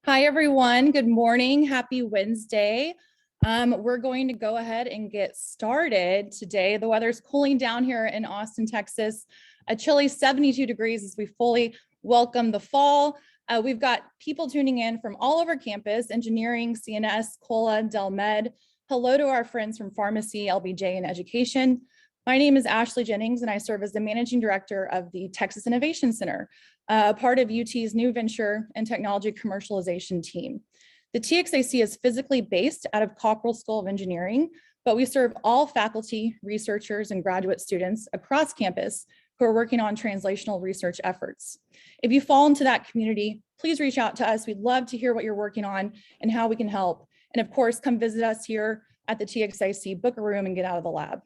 Hi, everyone. Good morning. Happy Wednesday. We're going to go ahead and get started today. The weather's cooling down here in Austin, Texas. A chilly 72 degrees as we fully welcome the fall. We've got people tuning in from all over campus: engineering, CNS, COLA, Del Med. Hello to our friends from pharmacy, LBJ, and education. My name is Ashley Jennings, and I serve as the managing director of the Texas Innovation Center, part of UT's new venture and technology commercialization team. The TXAC is physically based out of Cockrell School of Engineering, but we serve all faculty, researchers, and graduate students across campus who are working on translational research efforts. If you fall into that community, please reach out to us. We'd love to hear what you're working on and how we can help. And of course, come visit us here at the TXAC, book a room, and get out of the lab.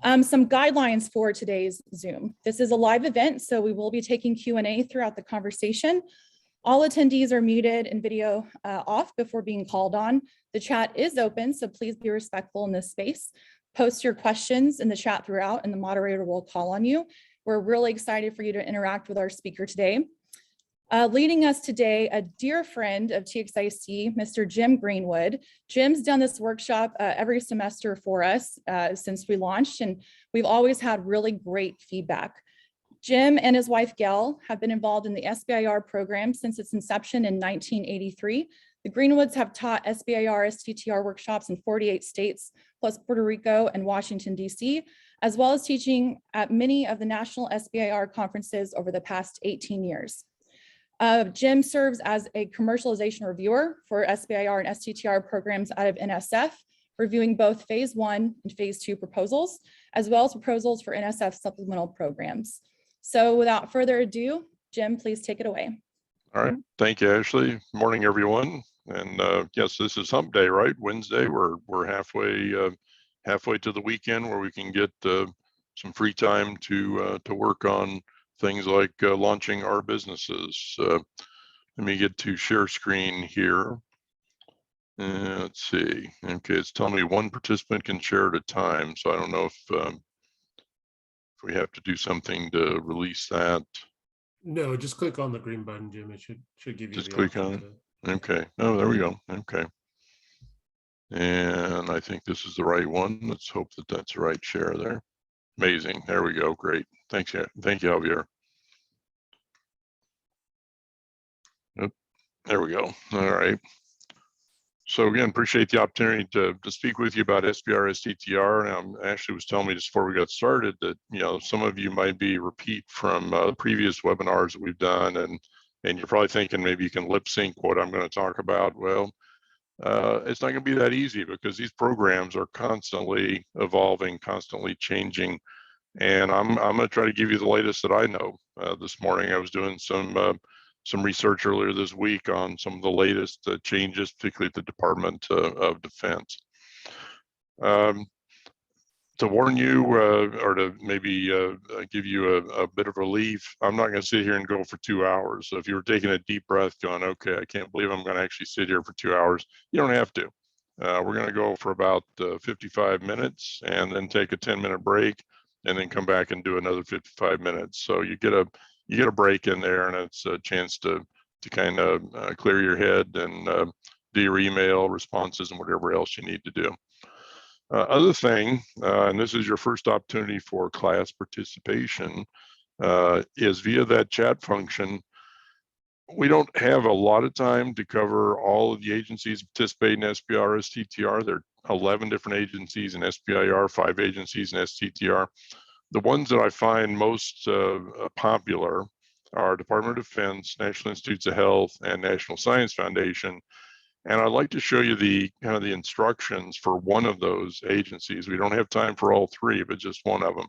Some guidelines for today's Zoom. This is a live event, so we will be taking Q&A throughout the conversation. All attendees are muted and video off before being called on. The chat is open, so please be respectful in this space. Post your questions in the chat throughout, and the moderator will call on you. We're really excited for you to interact with our speaker today. Leading us today, a dear friend of TXAC, Mr. Jim Greenwood. Jim's done this workshop every semester for us since we launched, and we've always had really great feedback. Jim and his wife, Gail, have been involved in the SBIR program since its inception in 1983. The Greenwoods have taught SBIR, STTR workshops in 48 states, plus Puerto Rico and Washington, D.C., as well as teaching at many of the national SBIR conferences over the past 18 years. Jim serves as a commercialization reviewer for SBIR and STTR programs out of NSF, reviewing both phase 1 and phase 2 proposals, as well as proposals for NSF supplemental programs. So without further ado, Jim, please take it away. All right, thank you, Ashley. Morning, everyone. And yes, this is hump day, right? Wednesday, we're halfway to the weekend where we can get some free time to work on things like launching our businesses. Let me get to share screen here. Let's see. Okay, it's telling me one participant can share at a time. So I don't know if we have to do something to release that. No, just click on the green button, Jim. It should give you just the click on it. Okay. Oh, there we go. Okay. And I think this is the right one. Let's hope that that's the right share there. Amazing. There we go. Great. Thanks. Thank you, Javier. There we go. All right. So again, appreciate the opportunity to speak with you about SBIR, STTR. Ashley was telling me just before we got started that, you know, some of you might be repeat from previous webinars that we've done, and you're probably thinking maybe you can lip sync what I'm going to talk about. Well, it's not going to be that easy because these programs are constantly evolving, constantly changing. And I'm going to try to give you the latest that I know. This morning I was doing some research earlier this week on some of the latest changes, particularly at the Department of Defense. To warn you, or to maybe give you a bit of relief, I'm not going to sit here and go for 2 hours. So if you were taking a deep breath going, okay, I can't believe I'm going to actually sit here for 2 hours, you don't have to. We're going to go for about 55 minutes and then take a 10-minute break and then come back and do another 55 minutes. So you get a break in there, and it's a chance to kind of clear your head and do your email responses and whatever else you need to do. Other thing, and this is your first opportunity for class participation, is via that chat function. We don't have a lot of time to cover all of the agencies participating in SBIR, STTR. There are 11 different agencies in SBIR, 5 agencies in STTR. The ones that I find most popular are Department of Defense, National Institutes of Health, and National Science Foundation. And I'd like to show you the kind of the instructions for one of those agencies. We don't have time for all 3, but just one of them.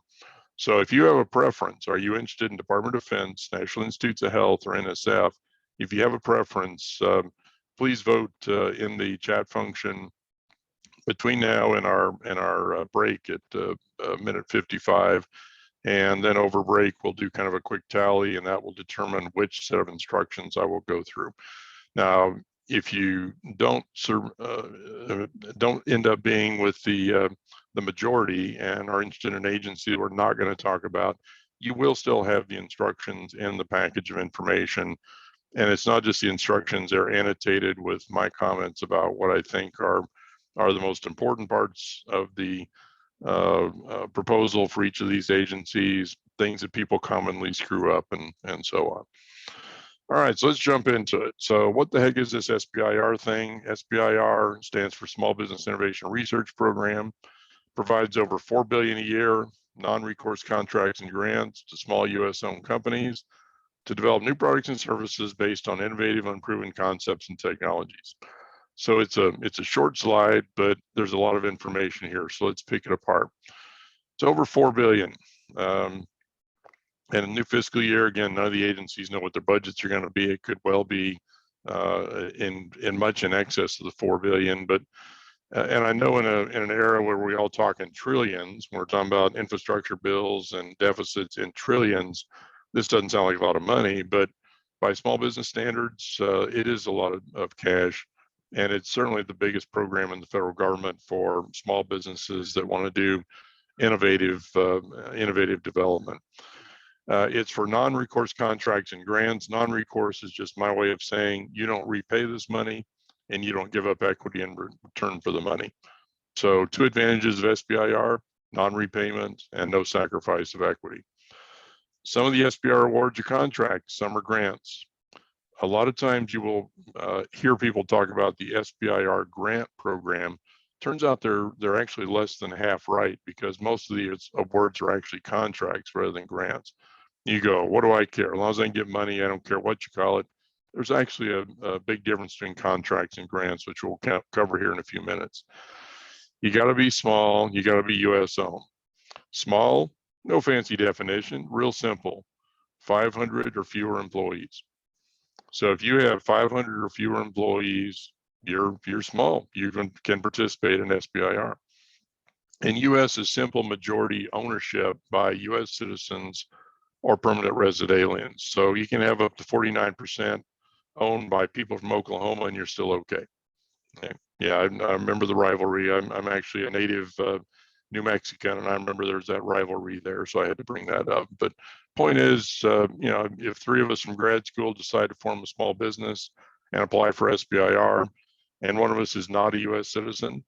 So if you have a preference, are you interested in Department of Defense, National Institutes of Health, or NSF? If you have a preference, please vote in the chat function between now and our break at minute 55. And then over break, we'll do kind of a quick tally, and that will determine which set of instructions I will go through. Now, if you don't end up being with the majority and are interested in an agency that we're not going to talk about, you will still have the instructions in the package of information. And it's not just the instructions, they're annotated with my comments about what I think are the most important parts of the proposal for each of these agencies, things that people commonly screw up, and so on. All right, so let's jump into it. So what the heck is this SBIR thing? SBIR stands for Small Business Innovation Research Program, provides over $4 billion a year, non-recourse contracts and grants to small US-owned companies to develop new products and services based on innovative, unproven concepts and technologies. So it's a short slide, but there's a lot of information here. So let's pick it apart. It's over $4 billion. And a new fiscal year, again, none of the agencies know what their budgets are going to be. It could well be in much in excess of the $4 billion. But and I know in an era where we all talk in trillions, when we're talking about infrastructure bills and deficits in trillions, this doesn't sound like a lot of money. But by small business standards, it is a lot of cash. And it's certainly the biggest program in the federal government for small businesses that want to do innovative development. It's for non-recourse contracts and grants. Non-recourse is just my way of saying you don't repay this money and you don't give up equity in return for the money. So 2 advantages of SBIR: non-repayment and no sacrifice of equity. Some of the SBIR awards are contracts, some are grants. A lot of times you will hear people talk about the SBIR grant program. Turns out they're actually less than half right, because most of the awards are actually contracts rather than grants. You go, what do I care? As long as I can get money, I don't care what you call it. There's actually a big difference between contracts and grants, which we'll cover here in a few minutes. You got to be small. You got to be US owned. Small, no fancy definition, real simple: 500 or fewer employees. So if you have 500 or fewer employees, you're small. You can participate in SBIR. And US is simple majority ownership by US citizens or permanent resident aliens. So you can have up to 49% owned by people from Oklahoma and you're still okay. Yeah, I remember the rivalry. I'm actually a native New Mexican, and I remember there's that rivalry there, so I had to bring that up. But point is, you know, if 3 of us from grad school decide to form a small business and apply for SBIR, and one of us is not a US citizen,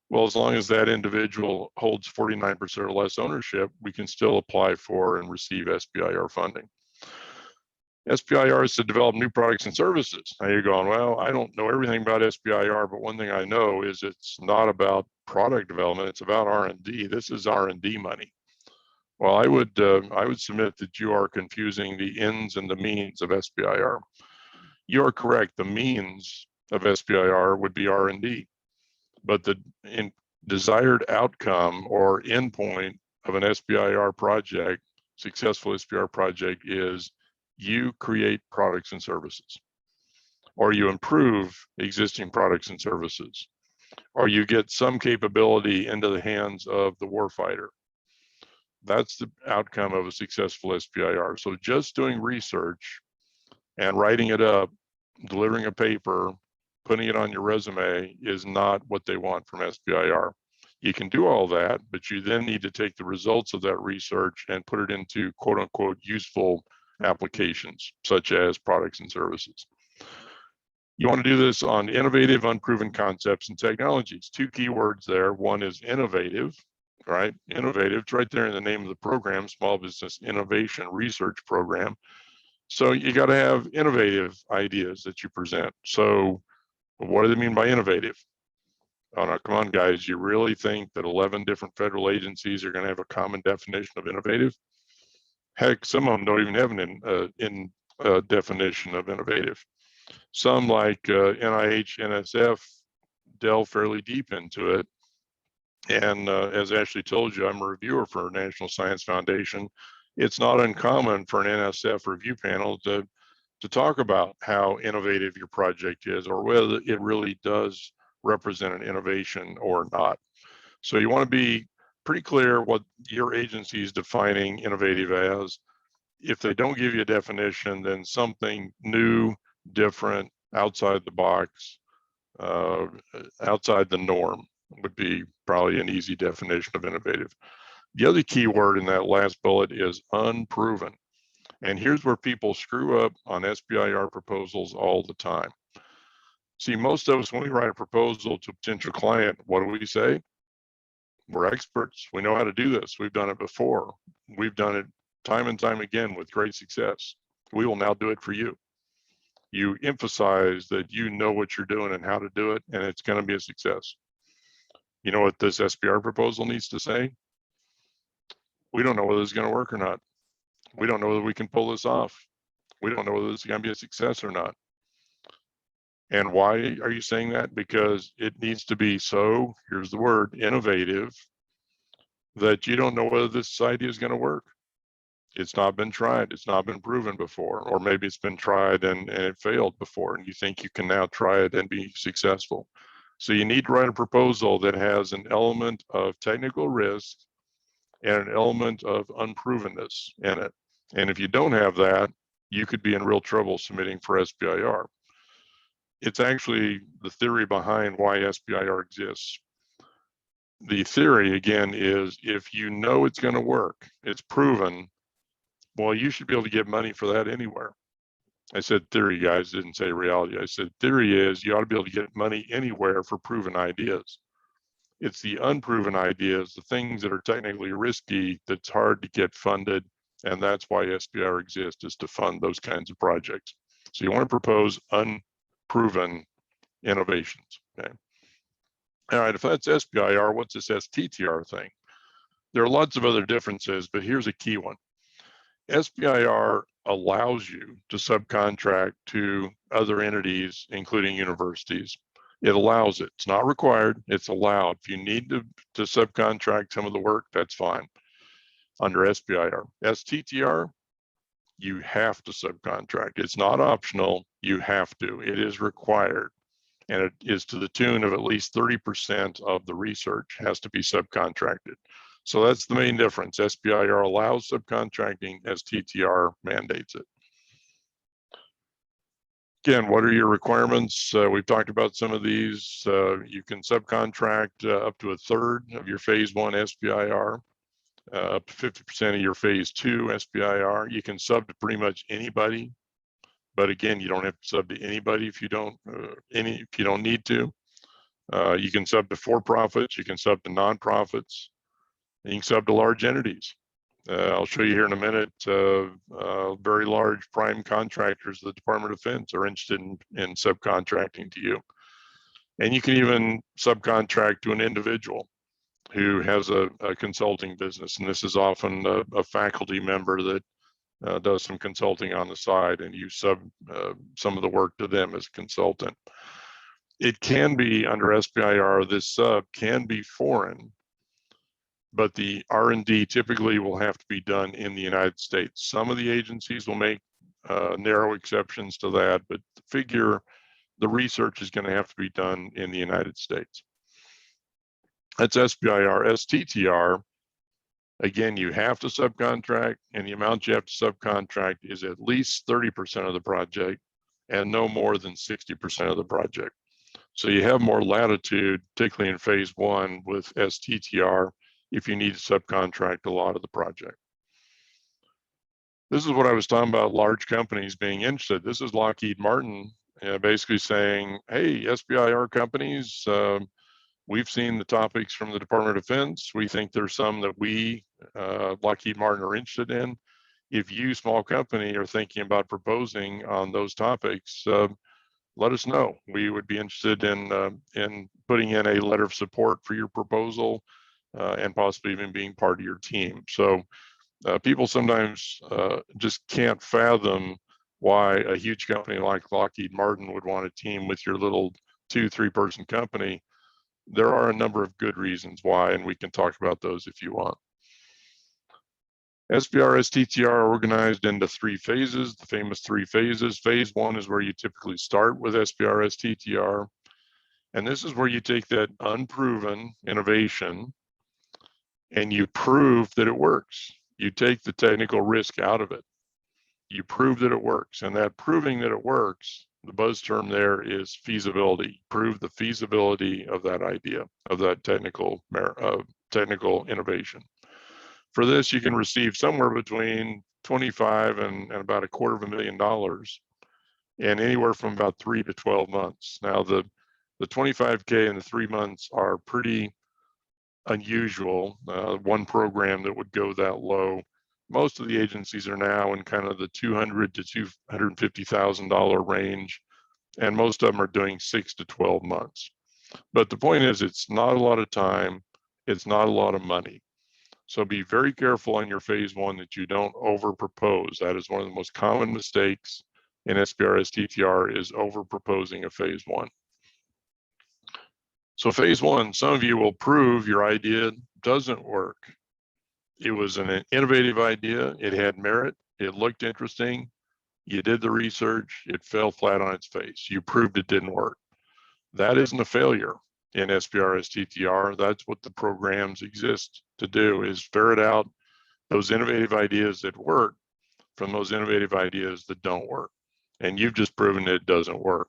well, as long as that individual holds 49% or less ownership, we can still apply for and receive SBIR funding. SBIR is to develop new products and services. Now you're going, well, I don't know everything about SBIR, but one thing I know is it's not about product development, it's about R&D. This is R&D money. Well, I would submit that you are confusing the ends and the means of SBIR. You are correct. The means of SBIR would be R&D, but the desired outcome or endpoint of an SBIR project, successful SBIR project, is you create products and services, or you improve existing products and services, or you get some capability into the hands of the warfighter. That's the outcome of a successful SBIR. So just doing research and writing it up, delivering a paper, putting it on your resume is not what they want from SBIR. You can do all that, but you then need to take the results of that research and put it into quote unquote useful applications, such as products and services. You want to do this on innovative, unproven concepts and technologies. 2 keywords there. One is innovative, right? Innovative, it's right there in the name of the program, Small Business Innovation Research Program. So you got to have innovative ideas that you present. So what do they mean by innovative? Oh no, come on guys, you really think that 11 different federal agencies are going to have a common definition of innovative? Heck, some of them don't even have an definition of innovative. Some, like NIH, NSF, delve fairly deep into it. And as Ashley told you, I'm a reviewer for National Science Foundation. It's not uncommon for an NSF review panel to talk about how innovative your project is, or whether it really does represent an innovation or not. So you want to be pretty clear what your agency is defining innovative as. If they don't give you a definition, then something new, different, outside the box, outside the norm would be probably an easy definition of innovative. The other key word in that last bullet is unproven. And here's where people screw up on SBIR proposals all the time. See, most of us, when we write a proposal to a potential client, what do we say? We're experts. We know how to do this. We've done it before. We've done it time and time again with great success. We will now do it for you. You emphasize that you know what you're doing and how to do it, and it's going to be a success. You know what this SBIR proposal needs to say? We don't know whether it's going to work or not. We don't know whether we can pull this off. We don't know whether this is going to be a success or not. And why are you saying that? Because it needs to be so, here's the word, innovative, that you don't know whether this idea is going to work. It's not been tried. It's not been proven before, or maybe it's been tried and it failed before, and you think you can now try it and be successful. So you need to write a proposal that has an element of technical risk and an element of unprovenness in it. And if you don't have that, you could be in real trouble submitting for SBIR. It's actually the theory behind why SBIR exists. The theory, again, is if you know it's going to work, it's proven, well, you should be able to get money for that anywhere. I said theory, guys, didn't say reality. I said theory is you ought to be able to get money anywhere for proven ideas. It's the unproven ideas, the things that are technically risky, that's hard to get funded. And that's why SBIR exists, is to fund those kinds of projects. So you want to propose unproven innovations. Okay. All right, if that's SBIR, what's this STTR thing? There are lots of other differences, but here's a key one. SBIR allows you to subcontract to other entities, including universities. It allows it. It's not required. It's allowed. If you need to subcontract some of the work, that's fine under SBIR. STTR, you have to subcontract. It's not optional. You have to. It is required. And it is to the tune of at least 30% of the research has to be subcontracted. So that's the main difference. SBIR allows subcontracting, STTR mandates it. Again, what are your requirements? We've talked about some of these. You can subcontract up to 1/3 of your phase 1 SBIR, up to 50% of your phase 2 SBIR. You can sub to pretty much anybody, but again, you don't have to sub to anybody if you don't need to. You can sub to for-profits. You can sub to nonprofits. You can sub to large entities. I'll show you here in a minute, very large prime contractors of the Department of Defense are interested in subcontracting to you. And you can even subcontract to an individual who has a consulting business. And this is often a faculty member that does some consulting on the side, and you sub some of the work to them as a consultant. It can be under SBIR, this sub can be foreign, but the R&D typically will have to be done in the United States. Some of the agencies will make narrow exceptions to that, but figure the research is going to have to be done in the United States. That's SBIR. STTR, again, you have to subcontract, and the amount you have to subcontract is at least 30% of the project and no more than 60% of the project. So you have more latitude, particularly in phase 1 with STTR, if you need to subcontract a lot of the project. This is what I was talking about, large companies being interested. This is Lockheed Martin basically saying, hey, SBIR companies, we've seen the topics from the Department of Defense. We think there's some that we, Lockheed Martin, are interested in. If you, small company, are thinking about proposing on those topics, let us know. We would be interested in putting in a letter of support for your proposal and possibly even being part of your team. So people sometimes just can't fathom why a huge company like Lockheed Martin would want a team with your little 2-3 person company. There are a number of good reasons why, and we can talk about those if you want. SBIR, STTR are organized into 3 phases, the famous 3 phases. Phase 1 is where you typically start with SBIR, STTR. And this is where you take that unproven innovation and you prove that it works. You take the technical risk out of it. You prove that it works. And that proving that it works, the buzz term there is feasibility. Prove the feasibility of that idea, of that technical innovation. For this, you can receive somewhere between 25 and about $250,000, and anywhere from about 3 to 12 months. Now the 25K and the 3 months are pretty unusual. One program that would go that low. Most of the agencies are now in kind of the $200,000 to $250,000 range, and most of them are doing 6 to 12 months. But the point is, it's not a lot of time. It's not a lot of money. So be very careful on your phase one that you don't over propose. That is one of the most common mistakes in SBIR STTR, is over proposing a phase one. So phase one, some of you will prove your idea doesn't work. It was an innovative idea. It had merit. It looked interesting. You did the research. It fell flat on its face. You proved it didn't work. That isn't a failure in SBIR STTR. That's what the programs exist to do, is ferret out those innovative ideas that work from those innovative ideas that don't work. And you've just proven it doesn't work.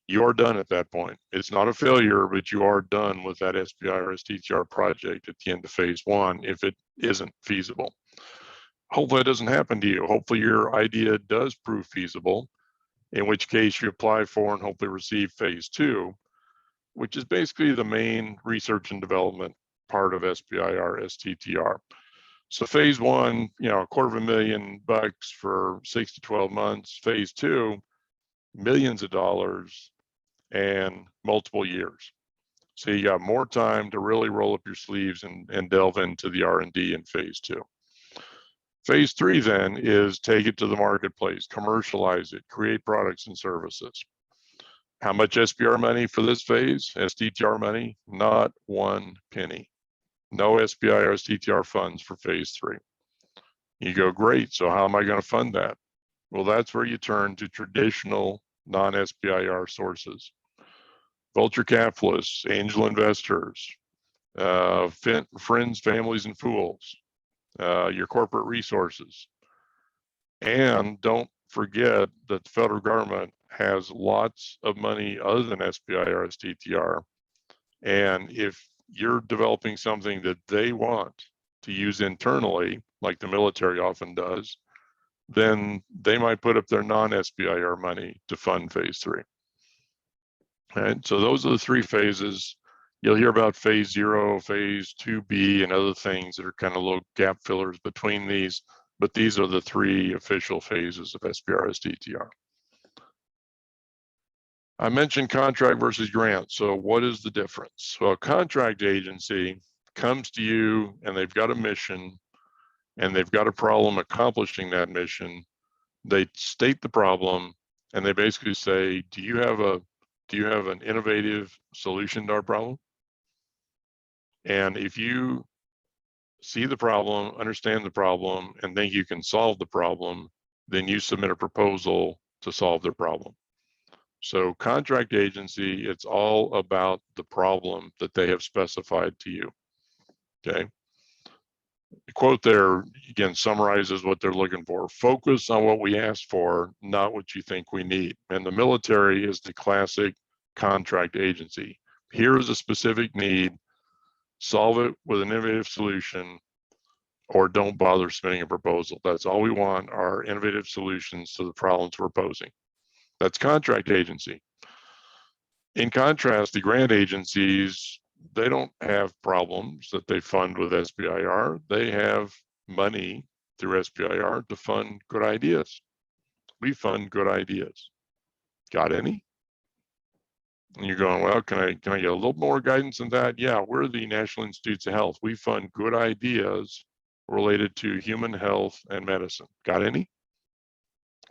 You're done at that point. It's not a failure, but you are done with that SBIR STTR project at the end of phase one if it isn't feasible. Hopefully it doesn't happen to you. Hopefully your idea does prove feasible, in which case you apply for and hopefully receive phase two, which is basically the main research and development part of SBIR STTR. So phase one, $250,000 for 6 to 12 months. Phase two, millions of dollars and multiple years. So you got more time to really roll up your sleeves and delve into the R&D in phase two. Phase three then is take it to the marketplace, commercialize it, create products and services. How much SBIR money for this phase? STTR money? Not one penny. No SBIR STTR funds for phase three. You go, great, so how am I going to fund that? Well, that's where you turn to traditional non-SBIR sources. Vulture capitalists, angel investors, friends, families, and fools, your corporate resources. And don't forget that the federal government has lots of money other than SBIR STTR. And if you're developing something that they want to use internally, like the military often does, then they might put up their non-SBIR money to fund phase three. Right, so those are the three phases. You'll hear about phase 0, phase 2B, and other things that are kind of little gap fillers between these, but these are the three official phases of SBIR STTR. I mentioned contract versus grant. So what is the difference? Well, a contract agency comes to you and they've got a mission and they've got a problem accomplishing that mission. They state the problem and they basically say, do you have an innovative solution to our problem? And if you see the problem, understand the problem, and think you can solve the problem, then you submit a proposal to solve their problem. So contract agency, it's all about the problem that they have specified to you, okay? The quote there, again, summarizes what they're looking for. Focus on what we asked for, not what you think we need. And the military is the classic contract agency. Here is a specific need, solve it with an innovative solution, or don't bother submitting a proposal. That's all we want, are innovative solutions to the problems we're posing. That's contract agency. In contrast, the grant agencies, they don't have problems that they fund with SBIR. They have money through SBIR to fund good ideas. We fund good ideas. Got any? And you're going, well, can I get a little more guidance than that? Yeah, we're the National Institutes of Health. We fund good ideas related to human health and medicine. Got any?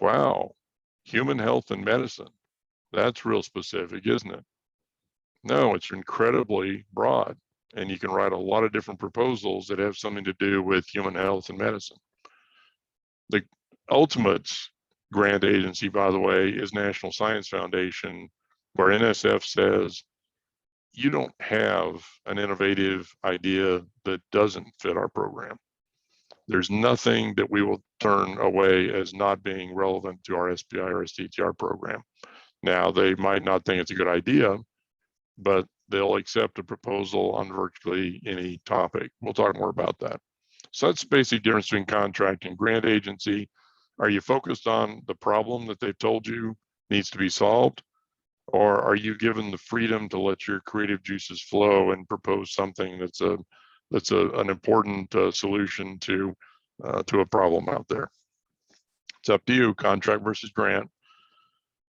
Wow, human health and medicine. That's real specific, isn't it? No, it's incredibly broad. And you can write a lot of different proposals that have something to do with human health and medicine. The ultimate grant agency, by the way, is National Science Foundation, where NSF says, you don't have an innovative idea that doesn't fit our program. There's nothing that we will turn away as not being relevant to our SBIR STTR program. Now, they might not think it's a good idea, but they'll accept a proposal on virtually any topic. We'll talk more about that. So that's the basic difference between contract and grant agency. Are you focused on the problem that they've told you needs to be solved? Or are you given the freedom to let your creative juices flow and propose something that's an important solution to a problem out there? It's up to you, contract versus grant.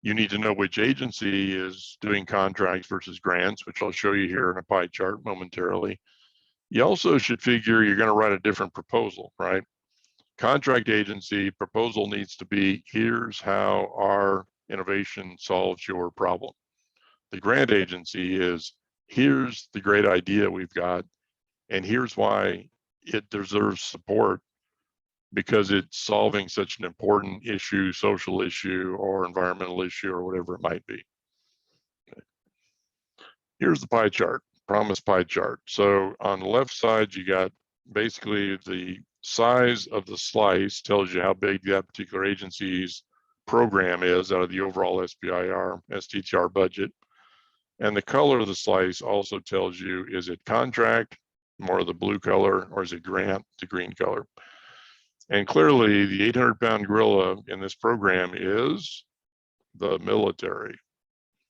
You need to know which agency is doing contracts versus grants, which I'll show you here in a pie chart momentarily. You also should figure you're going to write a different proposal, right? Contract agency proposal needs to be, here's how our innovation solves your problem. The grant agency is, here's the great idea we've got, and here's why it deserves support, because it's solving such an important issue, social issue, or environmental issue, or whatever it might be. Okay. Here's the pie chart, promise pie chart. So on the left side, you got basically the size of the slice tells you how big that particular agency's program is out of the overall SBIR, STTR budget. And the color of the slice also tells you, is it contract, more of the blue color, or is it grant, the green color? And clearly the 800-pound gorilla in this program is the military.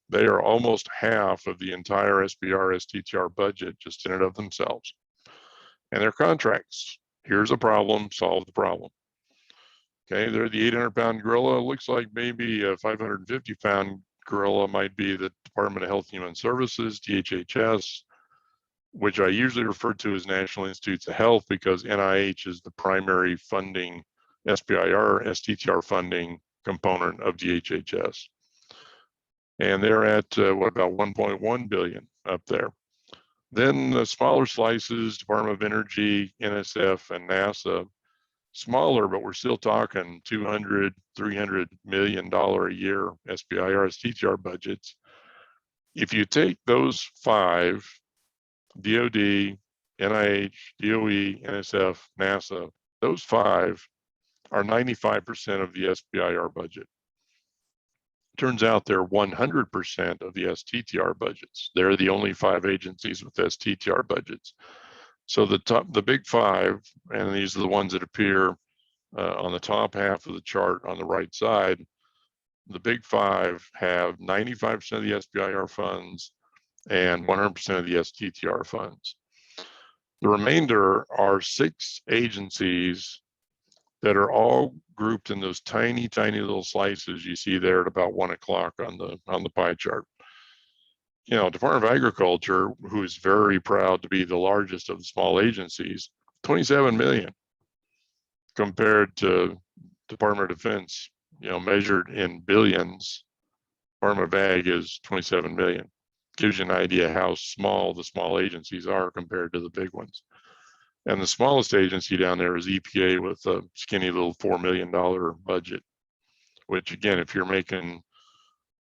They are almost half of the entire SBIR, STTR budget just in and of themselves. And their contracts, here's a problem, solve the problem. Okay, they're the 800-pound gorilla. Looks like maybe a 550-pound gorilla might be the Department of Health and Human Services, DHHS, which I usually refer to as National Institutes of Health, because NIH is the primary funding, SBIR, STTR funding component of DHHS. And they're at what, about 1.1 billion up there. Then the smaller slices, Department of Energy, NSF, and NASA, smaller, but we're still talking $200, $300 million a year SBIR, STTR budgets. If you take those five, DOD, NIH, DOE, NSF, NASA, those five are 95% of the SBIR budget. Turns out they're 100% of the STTR budgets. They're the only five agencies with STTR budgets. So the big five, and these are the ones that appear on the top half of the chart on the right side, the big five have 95% of the SBIR funds and 100% of the STTR funds. The remainder are 6 agencies that are all grouped in those tiny, tiny little slices you see there at about 1 o'clock on the pie chart. You know, Department of Agriculture, who is very proud to be the largest of the small agencies, 27 million, compared to Department of Defense, you know, measured in billions. Department of Ag is 27 million. Gives you an idea how small the small agencies are compared to the big ones. And the smallest agency down there is EPA with a skinny little $4 million budget, which again, if you're making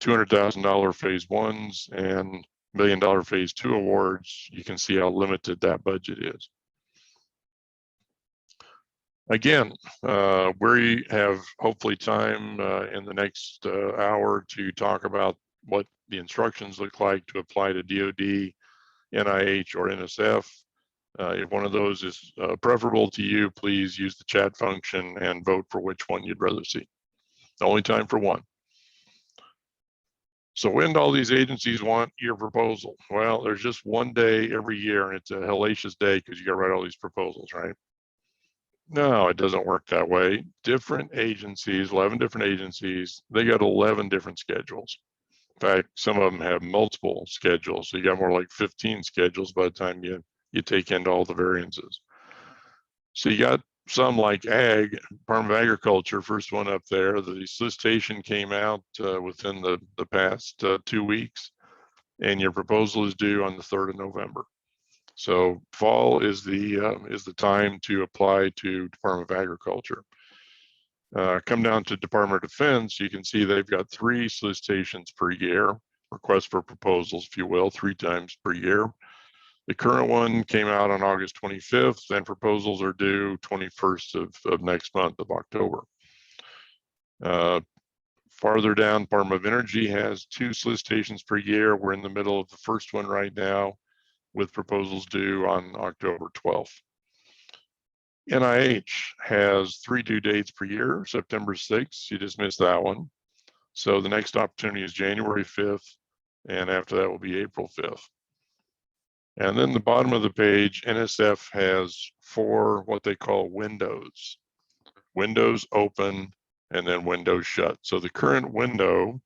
$200,000 phase ones and $1 million phase 2 awards, you can see how limited that budget is. Again, we have hopefully time in the next hour to talk about what the instructions look like to apply to DOD, NIH, or NSF. If one of those is preferable to you, please use the chat function and vote for which one you'd rather see. Only time for one. So when do all these agencies want your proposal? Well, there's just one day every year, and it's a hellacious day because you got to write all these proposals, right? No, it doesn't work that way. Different agencies, 11 different agencies, they got 11 different schedules. In fact, some of them have multiple schedules. So you got more like 15 schedules by the time you take into all the variances. So you got some like Ag, Department of Agriculture, first one up there. The solicitation came out within the past 2 weeks, and your proposal is due on the 3rd of November. So fall is the time to apply to Department of Agriculture. Come down to Department of Defense, you can see they've got 3 solicitations per year, requests for proposals, if you will, 3 times per year. The current one came out on August 25th, and proposals are due 21st of next month of October. Farther down, Department of Energy has 2 solicitations per year. We're in the middle of the first one right now, with proposals due on October 12th. NIH has 3 due dates per year. September 6th, you just missed that one. So the next opportunity is January 5th, and after that will be April 5th. And then the bottom of the page, NSF has 4 what they call windows. Windows open and then windows shut. So the current window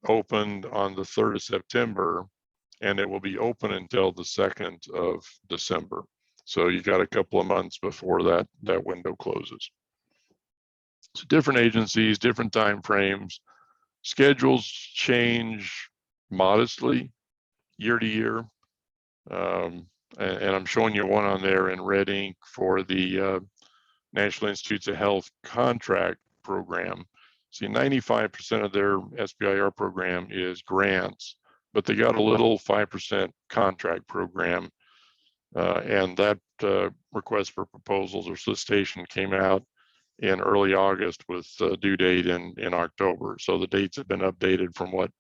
opened on the 3rd of September, and it will be open until the 2nd of December. So you got a couple of months before that window closes. So different agencies, different time frames, schedules change modestly year to year. And I'm showing you one on there in red ink for the National Institutes of Health contract program. See, 95% of their SBIR program is grants, but they got a little 5% contract program. And that request for proposals or solicitation came out in early August with due date in October. So the dates have been updated from what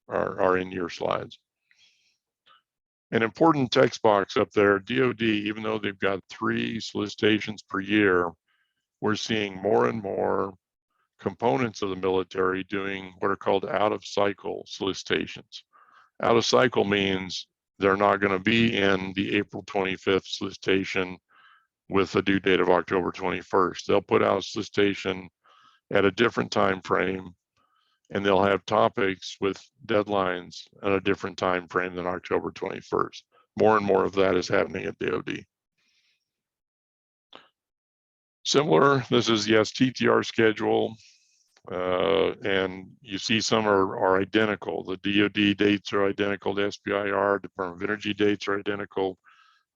are in your slides. An important text box up there, DoD, even though they've got 3 solicitations per year, we're seeing more and more components of the military doing what are called out of cycle solicitations. Out of cycle means they're not going to be in the April 25th solicitation with a due date of October 21st. They'll put out a solicitation at a different time frame, and they'll have topics with deadlines at a different time frame than October 21st. More and more of that is happening at DoD. Similar, this is the STTR schedule, and you see some are identical. The DoD dates are identical to SBIR, Department of Energy dates are identical.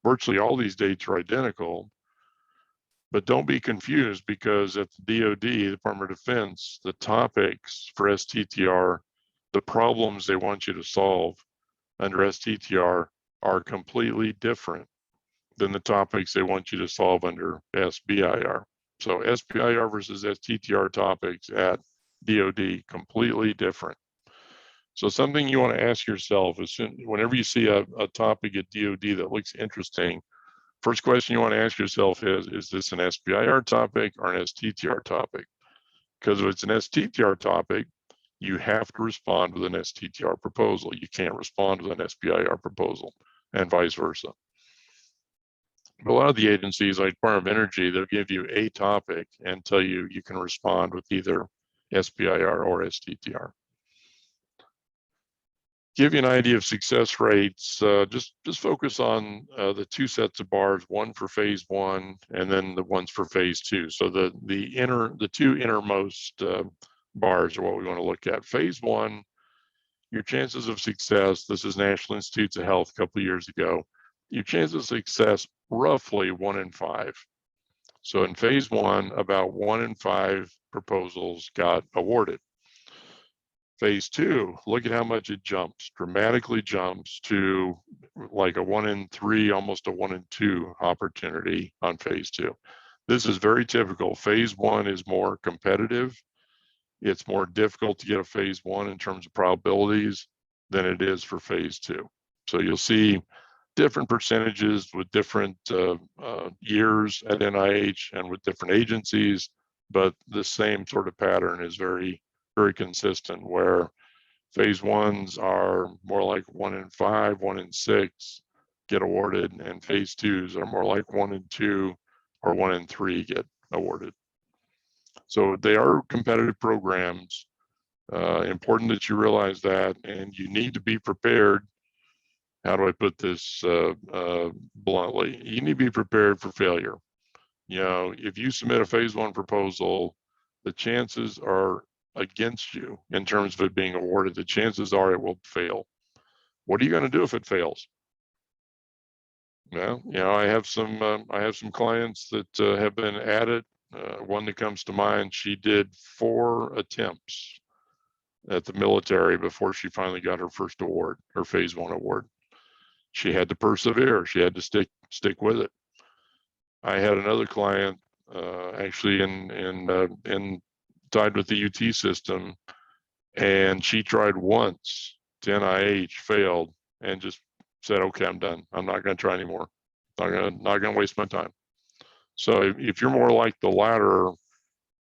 Virtually all these dates are identical. But don't be confused, because at the DoD, Department of Defense, the topics for STTR, the problems they want you to solve under STTR are completely different than the topics they want you to solve under SBIR. So SBIR versus STTR topics at DoD, completely different. So something you want to ask yourself is, whenever you see a topic at DoD that looks interesting, first question you want to ask yourself is this an SBIR topic or an STTR topic? Because if it's an STTR topic, you have to respond with an STTR proposal. You can't respond with an SBIR proposal, and vice versa. But a lot of the agencies, like Department of Energy, they'll give you a topic and tell you you can respond with either SBIR or STTR. Give you an idea of success rates, just focus on the 2 sets of bars, one for phase 1 and then the ones for phase 2. So the 2 innermost bars are what we want to look at. Phase 1, your chances of success, this is National Institutes of Health a couple of years ago, your chances of success, roughly 1 in 5. So in phase 1, about 1 in 5 proposals got awarded. Phase 2, look at how much it jumps, dramatically jumps to like a 1 in 3, almost a 1 in 2 opportunity on phase 2. This is very typical. Phase 1 is more competitive. It's more difficult to get a phase 1 in terms of probabilities than it is for phase 2. So you'll see different percentages with different years at NIH and with different agencies, but the same sort of pattern is very consistent, where phase 1s are more like 1 in 5, 1 in 6 get awarded, and phase 2s are more like 1 in 2 or 1 in 3 get awarded. So they are competitive programs. Important that you realize that, and you need to be prepared. How do I put this bluntly? You need to be prepared for failure. You know, if you submit a phase 1 proposal, the chances are against you in terms of it being awarded. The chances are it will fail. What are you going to do if it fails? Well, you know, I have some clients that have been at it. One that comes to mind, she did 4 attempts at the military before she finally got her first award, her phase 1 award. She had to persevere. She had to stick with it. I had another client actually tied with the UT system, and she tried once to NIH, failed, and just said, okay, I'm done. I'm not going to try anymore. Not going to waste my time. So if you're more like the latter,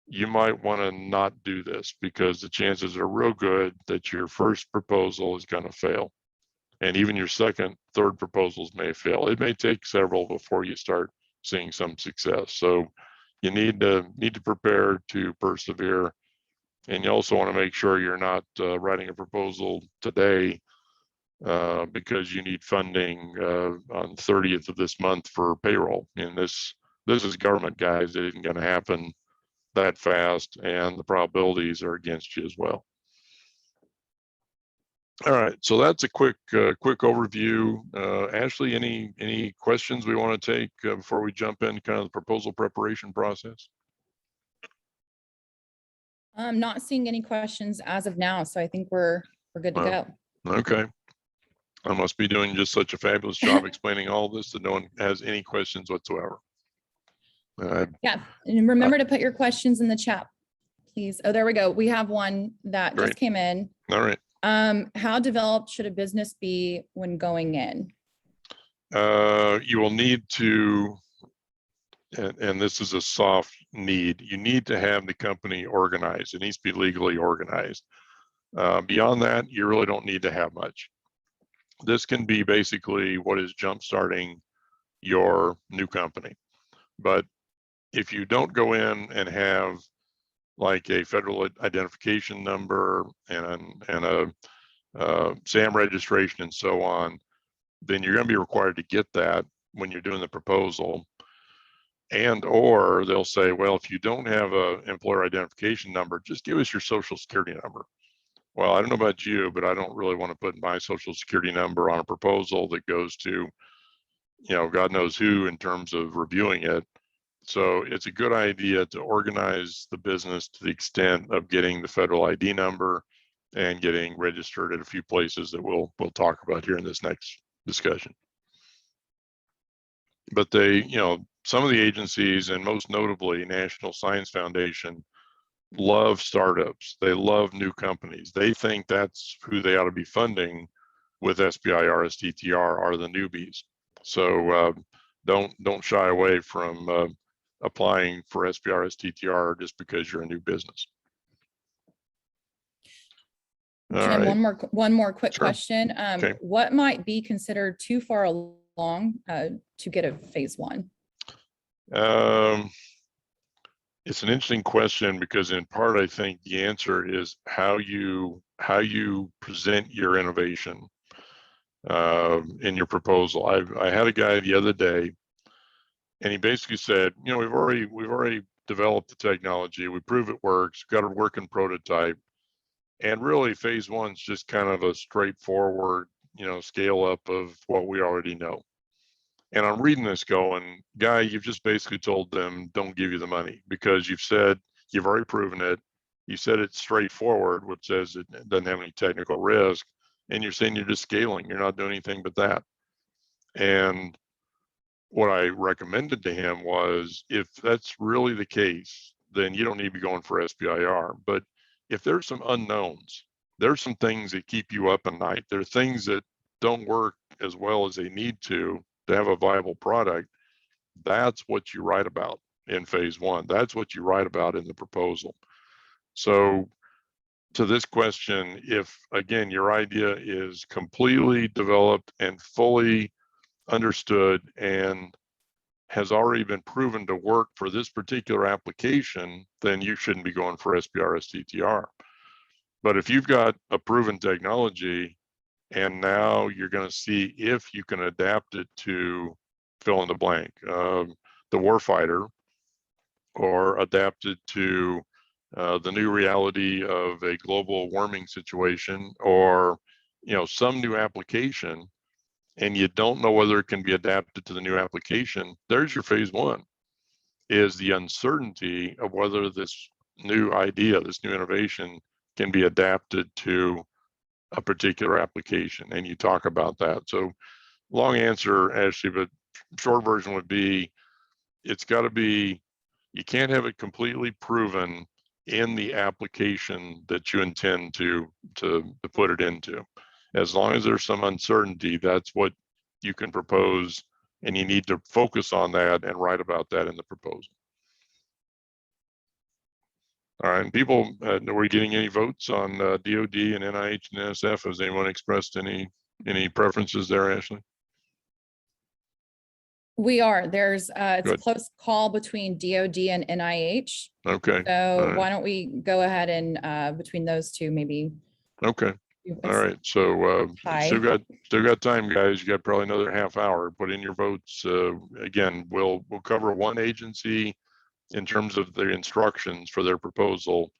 you might want to not do this because the chances are real good that your first proposal is going to fail. And even your second, third proposals may fail. It may take several before you start seeing some success. So you need to prepare to persevere. And you also want to make sure you're not writing a proposal today because you need funding on 30th of this month for payroll. And this is government, guys. It isn't going to happen that fast, and the probabilities are against you as well. All right, so that's a quick overview. Ashley, any questions we want to take before we jump into kind of the proposal preparation process? I'm not seeing any questions as of now, so I think we're good to go. Okay. I must be doing just such a fabulous job explaining all this that no one has any questions whatsoever. Yeah, and remember to put your questions in the chat, please. Oh, there we go. We have one that Great. just came in. All right. How developed should a business be when going in? You will need to, and this is a soft need, you need to have the company organized. It needs to be legally organized. Beyond that, you really don't need to have much. This can be basically what is jump-starting your new company. But if you don't go in and have like a federal identification number and a SAM registration and so on, then you're going to be required to get that when you're doing the proposal. And or they'll say, well, if you don't have a employer identification number, just give us your social security number. Well, I don't know about you, but I don't really want to put my social security number on a proposal that goes to, God knows who in terms of reviewing it. So it's a good idea to organize the business to the extent of getting the federal ID number and getting registered at a few places that we'll talk about here in this next discussion. But some of the agencies, and most notably National Science Foundation, love startups. They love new companies. They think that's who they ought to be funding with SBIR, STTR, are the newbies. So don't shy away from applying for SBIR, STTR just because you're a new business. Jim, right. one more quick Sure. question. Okay. What might be considered too far along to get a phase one? It's an interesting question because in part, I think the answer is how you present your innovation in your proposal. I had a guy the other day, and he basically said, we've already developed the technology, we prove it works, got a working prototype, and really phase one's just kind of a straightforward, scale up of what we already know. And I'm reading this going, guy, you've just basically told them don't give you the money because you've said you've already proven it. You said it's straightforward, which says it doesn't have any technical risk. And you're saying you're just scaling. You're not doing anything but that. And what I recommended to him was, if that's really the case, then you don't need to be going for SBIR. But if there's some unknowns, there's some things that keep you up at night. There are things that don't work as well as they need to have a viable product. That's what you write about in phase one. That's what you write about in the proposal. So to this question, if again, your idea is completely developed and fully understood and has already been proven to work for this particular application, then you shouldn't be going for SBIR, STTR. But if you've got a proven technology and now you're going to see if you can adapt it to fill in the blank, the warfighter, or adapt it to the new reality of a global warming situation, or some new application, and you don't know whether it can be adapted to the new application, there's your phase one, is the uncertainty of whether this new idea, this new innovation can be adapted to a particular application, and you talk about that. So long answer, Ashley, but short version would be, it's got to be, you can't have it completely proven in the application that you intend to put it into. As long as there's some uncertainty, that's what you can propose and you need to focus on that and write about that in the proposal. All right, and people, are we getting any votes on DOD and NIH and NSF? Has anyone expressed any preferences there, Ashley? We are. There's it's a Good. close call between DOD and NIH. Okay. So All right. why don't we go ahead and between those two, maybe. Okay. All right. So Hi. still got time, guys. You got probably another half hour. Put in your votes. Again, we'll cover one agency in terms of the instructions for their proposal,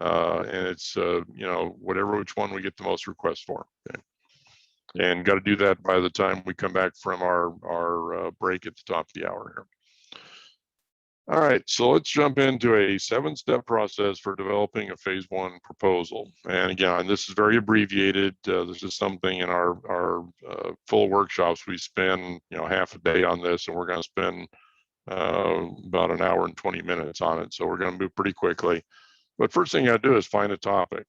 and it's you know, which one we get the most requests for. Okay. And got to do that by the time we come back from our break at the top of the hour here. All right, so let's jump into a 7-step process for developing a phase 1 proposal. And again, this is very abbreviated. This is something in our full workshops we spend, you know, half a day on this, and we're going to spend about an hour and 20 minutes on it. So we're going to move pretty quickly. But first thing you got to do is find a topic.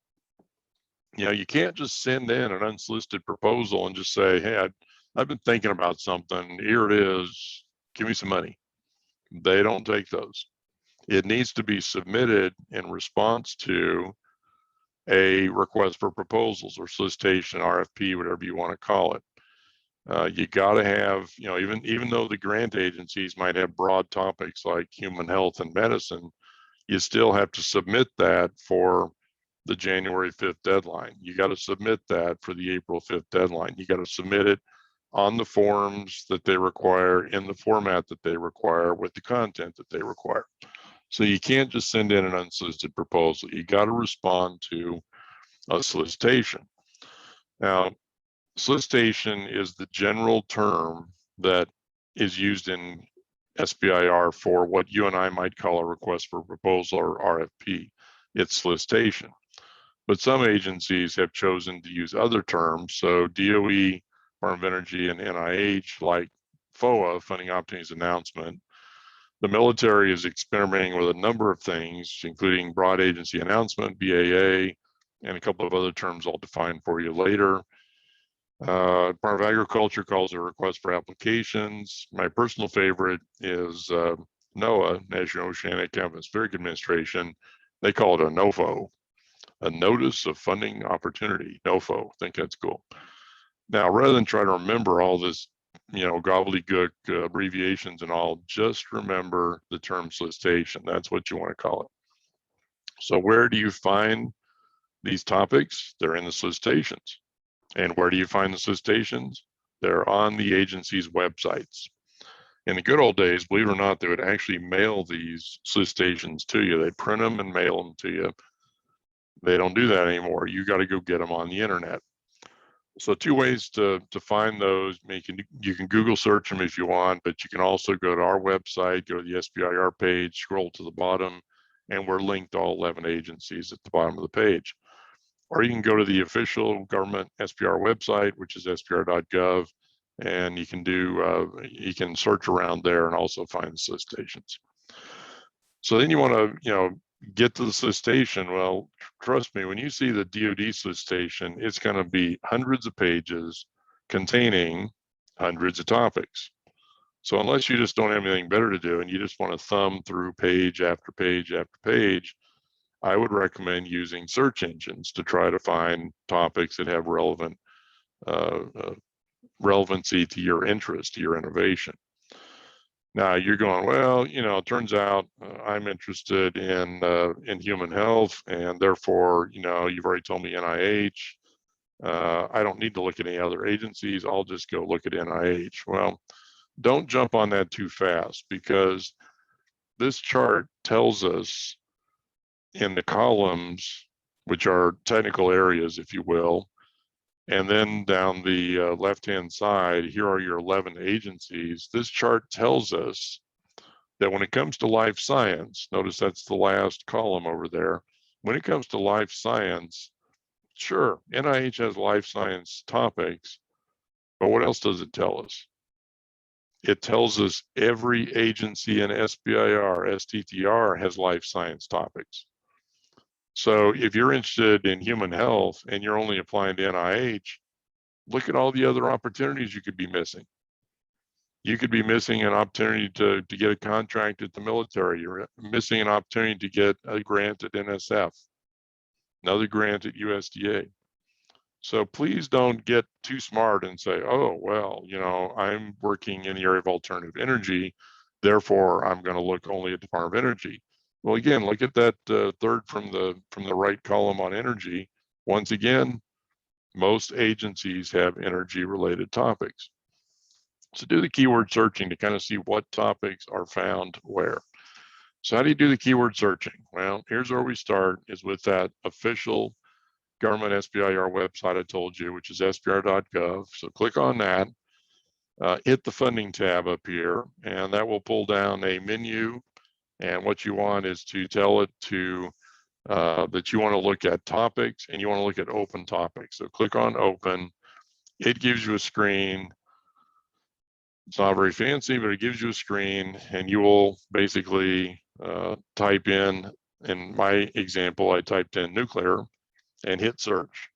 You know, you can't just send in an unsolicited proposal and just say, hey, I've been thinking about something. Here it is. Give me some money. They don't take those. It needs to be submitted in response to a request for proposals or solicitation, RFP, whatever you want to call it. You got to have, you know, even though the grant agencies might have broad topics like human health and medicine, you still have to submit that for the January 5th deadline. You got to submit that for the April 5th deadline. You got to submit it on the forms that they require, in the format that they require, with the content that they require. So you can't just send in an unsolicited proposal. You got to respond to a solicitation. Now, solicitation is the general term that is used in SBIR for what you and I might call a request for proposal or RFP. It's solicitation. But some agencies have chosen to use other terms. So DOE, Department of Energy, and NIH, like FOA, Funding Opportunities Announcement. The military is experimenting with a number of things, including Broad Agency Announcement, BAA, and a couple of other terms I'll define for you later. Department of Agriculture calls it a request for applications. My personal favorite is NOAA, National Oceanic and Atmospheric Administration. They call it a NOFO, a Notice of Funding Opportunity, NOFO. I think that's cool. Now, rather than try to remember all this, you know, gobbledygook abbreviations and all, just remember the term solicitation. That's what you want to call it. So where do you find these topics? They're in the solicitations. And where do you find the solicitations? They're on the agency's websites. In the good old days, believe it or not, they would actually mail these solicitations to you. They'd print them and mail them to you. They don't do that anymore. You got to go get them on the internet. So 2 ways to find those. You can Google search them if you want, but you can also go to our website, go to the SBIR page, scroll to the bottom, and we're linked to all 11 agencies at the bottom of the page. Or you can go to the official government SBIR website, which is sbir.gov, and you can search around there and also find the solicitations. So then you want to, you know, get to the solicitation. Well, trust me, when you see the DoD solicitation, it's going to be hundreds of pages containing hundreds of topics. So unless you just don't have anything better to do and you just want to thumb through page after page after page, I would recommend using search engines to try to find topics that have relevancy to your interest, to your innovation. Now you're going, well, you know, it turns out I'm interested in human health, and therefore, you know, you've already told me NIH. I don't need to look at any other agencies. I'll just go look at NIH. Well, don't jump on that too fast, because this chart tells us in the columns, which are technical areas, if you will, and then down the left-hand side, here are your 11 agencies. This chart tells us that when it comes to life science, notice that's the last column over there. When it comes to life science, sure, NIH has life science topics, but what else does it tell us? It tells us every agency in SBIR, STTR has life science topics. So if you're interested in human health and you're only applying to NIH, look at all the other opportunities you could be missing. You could be missing an opportunity to get a contract at the military. You're missing an opportunity to get a grant at NSF, another grant at USDA. So please don't get too smart and say, oh, well, you know, I'm working in the area of alternative energy, therefore I'm going to look only at Department of Energy. Well, again, look at that third from the right column on energy. Once again, most agencies have energy related topics. So do the keyword searching to kind of see what topics are found where. So how do you do the keyword searching? Well, here's where we start, is with that official government SBIR website I told you, which is sbir.gov. So click on that, hit the funding tab up here, and that will pull down a menu. And what you want is to tell it to that you want to look at topics and you want to look at open topics. So click on open. It gives you a screen. It's not very fancy, but it gives you a screen, and you will basically type in my example, I typed in nuclear and hit search.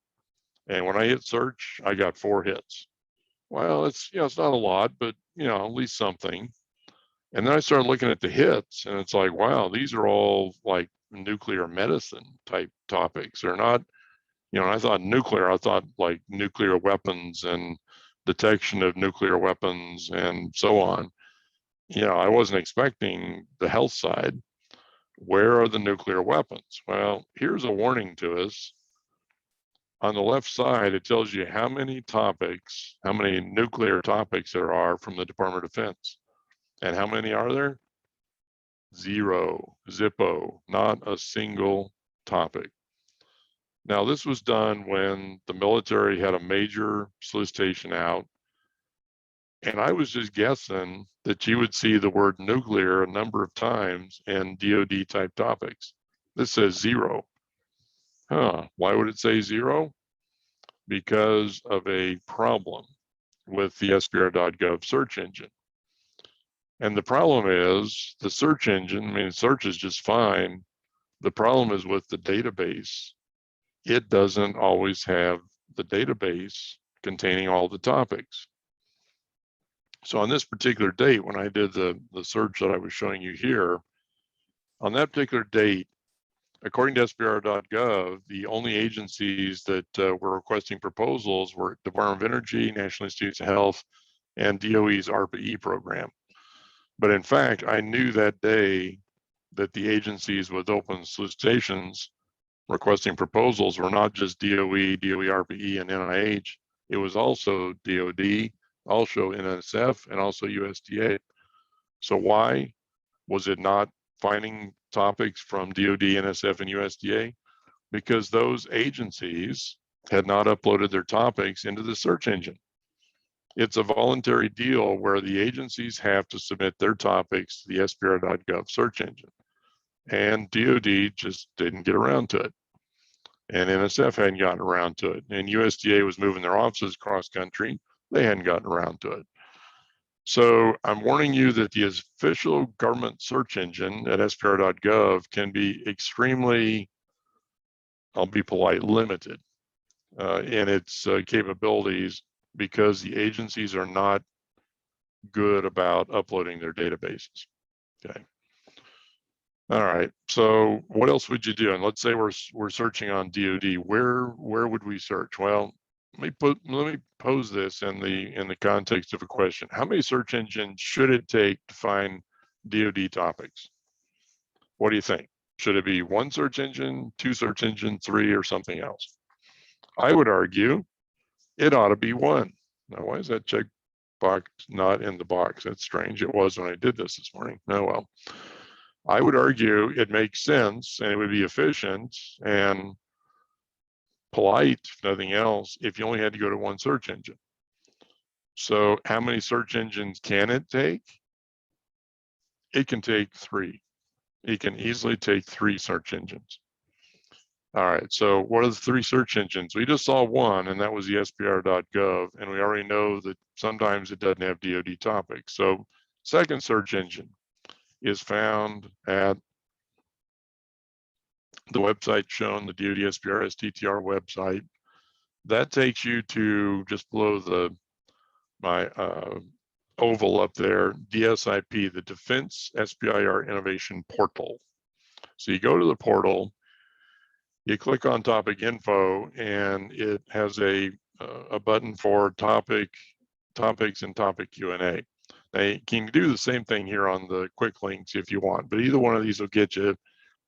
And when I hit search, I got 4 hits. Well, it's, you know, it's not a lot, but, you know, at least something. And then I started looking at the hits, and it's like, wow, these are all like nuclear medicine type topics. They're not, you know, I thought nuclear, I thought like nuclear weapons and detection of nuclear weapons and so on. You know, I wasn't expecting the health side. Where are the nuclear weapons? Well, here's a warning to us. On the left side, it tells you how many topics, how many nuclear topics there are from the Department of Defense. And how many are there? 0, zippo, not a single topic. Now, this was done when the military had a major solicitation out. And I was just guessing that you would see the word nuclear a number of times in DoD type topics. This says 0. Why would it say 0? Because of a problem with the SBIR.gov search engine. And the problem is the search engine, I mean, search is just fine. The problem is with the database. It doesn't always have the database containing all the topics. So on this particular date, when I did the search that I was showing you here, on that particular date, according to SBIR.gov, the only agencies that were requesting proposals were Department of Energy, National Institutes of Health, and DOE's ARPA-E program. But in fact, I knew that day that the agencies with open solicitations requesting proposals were not just DOE, DOE ARPA-E, and NIH. It was also DOD, also NSF, and also USDA. So why was it not finding topics from DOD, NSF, and USDA? Because those agencies had not uploaded their topics into the search engine. It's a voluntary deal where the agencies have to submit their topics to the SBIR.gov search engine. And DOD just didn't get around to it. And NSF hadn't gotten around to it. And USDA was moving their offices cross country. They hadn't gotten around to it. So I'm warning you that the official government search engine at SBIR.gov can be extremely, I'll be polite, limited in its capabilities, because the agencies are not good about uploading their databases. Okay. All right. So what else would you do? And let's say we're searching on DoD. Where would we search? Well, let me pose this in the context of a question. How many search engines should it take to find DoD topics? What do you think? Should it be 1 search engine, 2 search engines, 3, or something else? I would argue it ought to be 1. Now, why is that check box not in the box? That's strange. It was when I did this morning. Oh, well. I would argue it makes sense and it would be efficient and polite, if nothing else, if you only had to go to 1 search engine. So how many search engines can it take? It can take 3. It can easily take 3 search engines. All right, so what are the 3 search engines? We just saw 1, and that was the SBIR.gov, and we already know that sometimes it doesn't have DoD topics. So second search engine is found at the website shown, the DoD SBIR STTR website. That takes you to just below my oval up there, DSIP, the Defense SBIR Innovation Portal. So you go to the portal, you click on topic info, and it has a button for topics and topic Q&A. Now you can do the same thing here on the quick links if you want, but either one of these will get you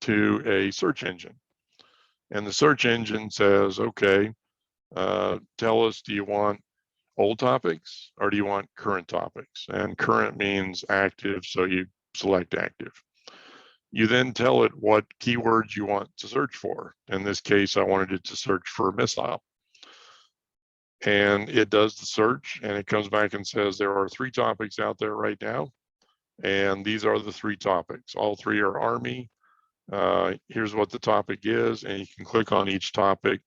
to a search engine. And the search engine says, okay, tell us, do you want old topics or do you want current topics? And current means active, so you select active. You then tell it what keywords you want to search for. In this case, I wanted it to search for missile. And it does the search, and it comes back and says there are 3 topics out there right now, and these are the 3 topics. All 3 are Army. Here's what the topic is, and you can click on each topic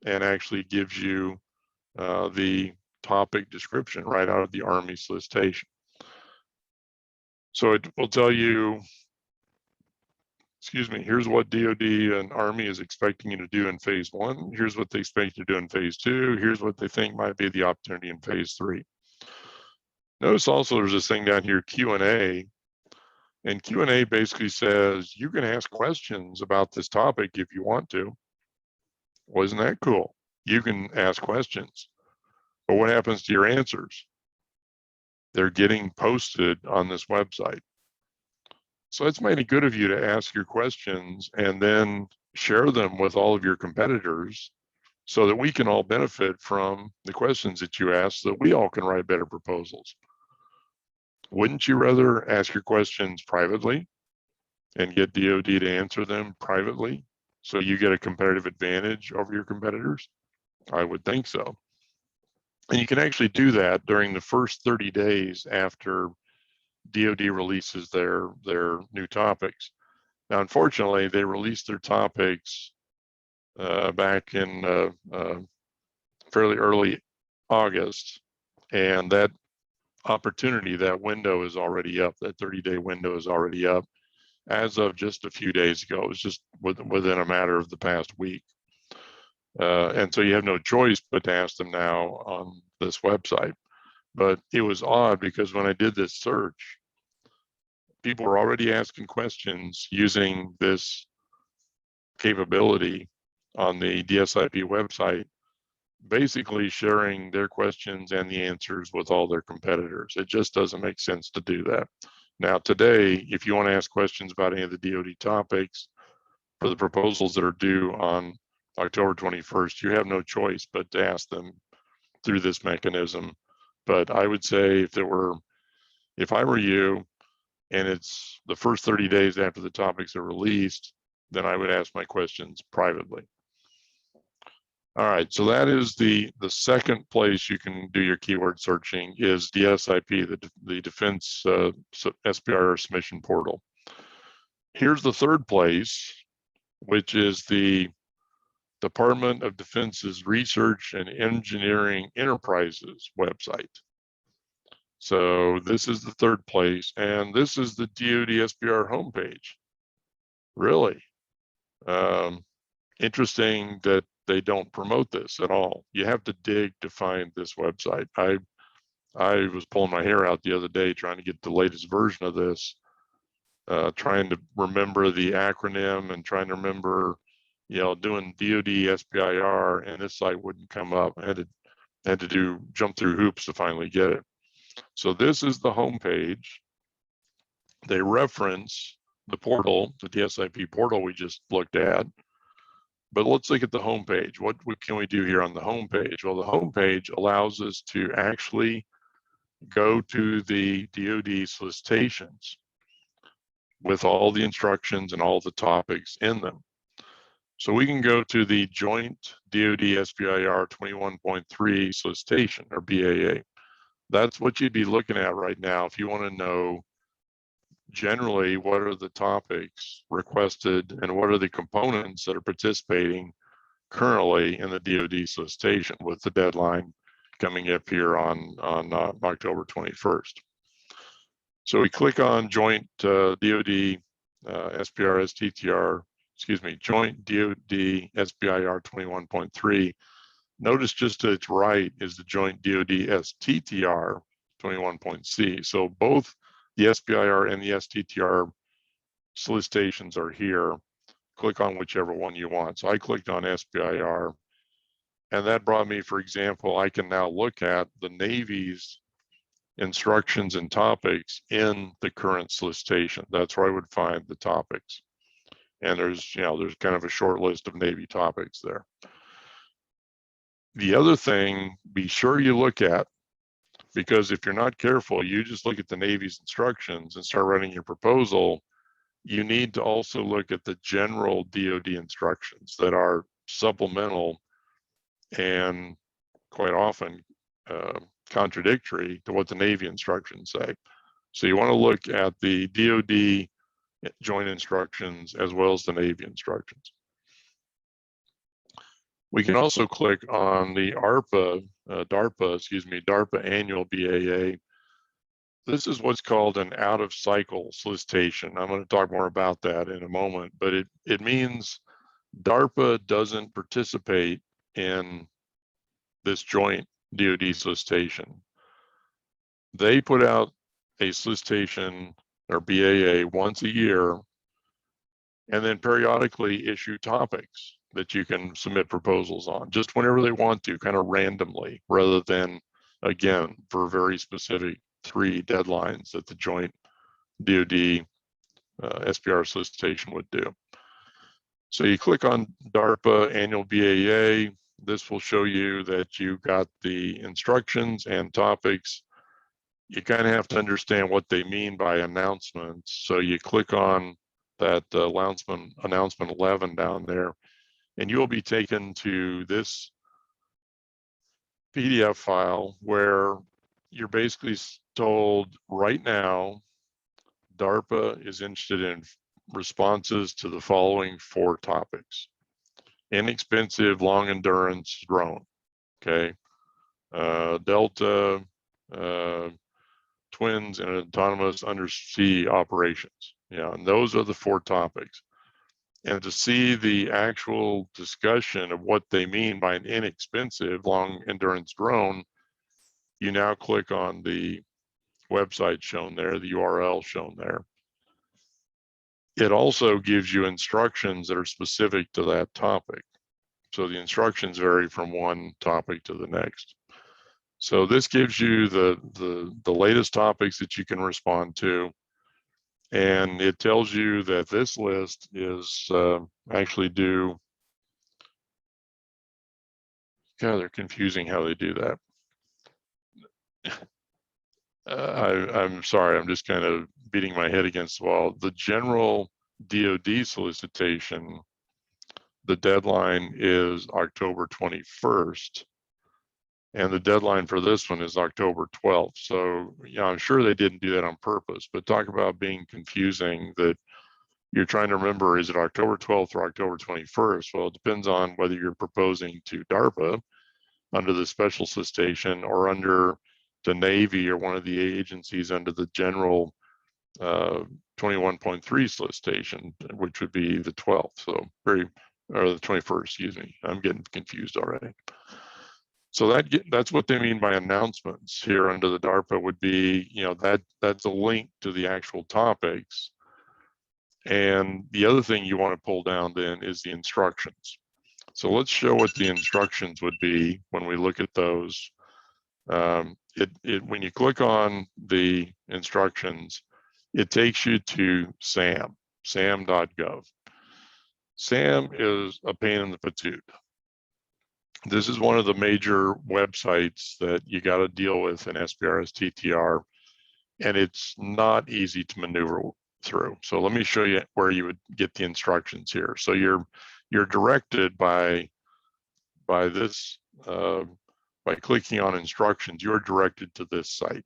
and actually gives you the topic description right out of the Army solicitation. So it will tell you, excuse me, here's what DoD and Army is expecting you to do in phase 1. Here's what they expect you to do in phase 2. Here's what they think might be the opportunity in phase 3. Notice also there's this thing down here, Q&A. And Q&A basically says you can ask questions about this topic if you want to. Wasn't that cool? You can ask questions. But what happens to your answers? They're getting posted on this website. So it's mighty good of you to ask your questions and then share them with all of your competitors so that we can all benefit from the questions that you ask, so that we all can write better proposals. Wouldn't you rather ask your questions privately and get DoD to answer them privately so you get a competitive advantage over your competitors? I would think so. And you can actually do that during the first 30 days after DoD releases their new topics. Now, unfortunately, they released their topics back in fairly early August, and that opportunity, that window is already up. That 30-day window is already up as of just a few days ago. It was just within a matter of the past week. And so you have no choice but to ask them now on this website. But it was odd because when I did this search, people were already asking questions using this capability on the DSIP website, basically sharing their questions and the answers with all their competitors. It just doesn't make sense to do that. Now today, if you want to ask questions about any of the DoD topics for the proposals that are due on October 21st, you have no choice but to ask them through this mechanism. But I would say if I were you, and it's the first 30 days after the topics are released, then I would ask my questions privately. All right, so that is the second place you can do your keyword searching is DSIP, the Defense SBIR Submission Portal. Here's the third place, which is the Department of Defense's Research and Engineering Enterprises website. So this is the third place, and this is the DoD SBIR homepage. Really interesting that they don't promote this at all. You have to dig to find this website. I was pulling my hair out the other day trying to get the latest version of this, trying to remember the acronym and trying to remember, doing DoD SBIR, and this site wouldn't come up. I had to jump through hoops to finally get it. So this is the homepage. They reference the portal, the DSIP portal we just looked at. But let's look at the homepage. What can we do here on the homepage? Well, the homepage allows us to actually go to the DoD solicitations with all the instructions and all the topics in them. So we can go to the Joint DoD SBIR 21.3 solicitation, or BAA. That's what you'd be looking at right now if you want to know generally what are the topics requested and what are the components that are participating currently in the DoD solicitation, with the deadline coming up here on October 21st. So we click on Joint DoD SBIR STTR, Joint DoD SBIR 21.3. Notice just to its right is the Joint DoD STTR 21.c. So both the SBIR and the STTR solicitations are here. Click on whichever one you want. So I clicked on SBIR, and that brought me, for example, I can now look at the Navy's instructions and topics in the current solicitation. That's where I would find the topics. And there's kind of a short list of Navy topics there. The other thing, be sure you look at, because if you're not careful, you just look at the Navy's instructions and start writing your proposal, you need to also look at the general DoD instructions that are supplemental and quite often contradictory to what the Navy instructions say. So you want to look at the DoD joint instructions as well as the Navy instructions. We can also click on the DARPA Annual BPA. This is what's called an out-of-cycle solicitation. I'm going to talk more about that in a moment, but it means DARPA doesn't participate in this joint DoD solicitation. They put out a solicitation or BAA once a year, and then periodically issue topics that you can submit proposals on, just whenever they want to, kind of randomly, rather than, again, for very specific 3 deadlines that the joint DoD SBIR solicitation would do. So you click on DARPA Annual BPA. This will show you that you got the instructions and topics. You kind of have to understand what they mean by announcements. So you click on that announcement 11 down there, and you will be taken to this PDF file where you're basically told right now, DARPA is interested in responses to the following 4 topics. Inexpensive long endurance drone, okay? Delta, twins, and autonomous undersea operations. Yeah, and those are the 4 topics. And to see the actual discussion of what they mean by an inexpensive long endurance drone, you now click on the website shown there, the URL shown there. It also gives you instructions that are specific to that topic. So the instructions vary from one topic to the next. So this gives you the latest topics that you can respond to. And it tells you that this list is actually due. God, they're confusing how they do that. I'm sorry, I'm just kind of beating my head against the wall. The general DoD solicitation, the deadline is October 21st. And the deadline for this one is October 12th. So, yeah, I'm sure they didn't do that on purpose, but talk about being confusing, that you're trying to remember, is it October 12th or October 21st? Well, it depends on whether you're proposing to DARPA under the special solicitation or under the Navy or one of the agencies under the general 21.3 solicitation, which would be the 12th. So or the 21st, excuse me. I'm getting confused already. So that's what they mean by announcements here under the DARPA would be, that's a link to the actual topics. And the other thing you want to pull down then is the instructions. So let's show what the instructions would be when we look at those. When you click on the instructions, it takes you to sam.gov. SAM is a pain in the patoot. This is one of the major websites that you got to deal with in SBIR STTR, and it's not easy to maneuver through. So let me show you where you would get the instructions here. So you're directed by this, by clicking on instructions, you're directed to this site.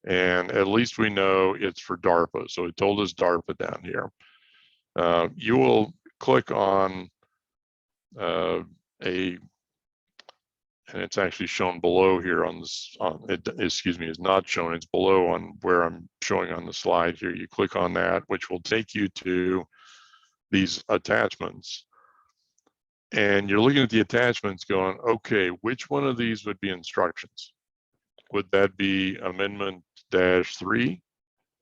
And at least we know it's for DARPA. So it told us DARPA down here. You will click on and it's actually shown below here on this, excuse me, is not shown, it's below on where I'm showing on the slide here. You click on that, which will take you to these attachments. And you're looking at the attachments going, okay, which one of these would be instructions? would that be amendment -3?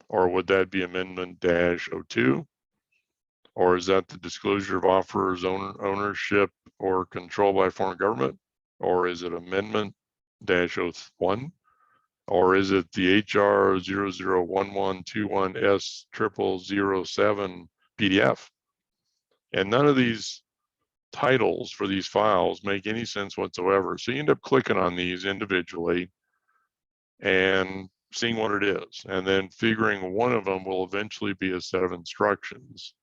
Or would that be amendment -02? Or is that the disclosure of offers ownership or control by foreign government? Or is it amendment -01? Or is it the HR 001121S0007 PDF? And none of these titles for these files make any sense whatsoever. So you end up clicking on these individually and seeing what it is, and then figuring one of them will eventually be a set of instructions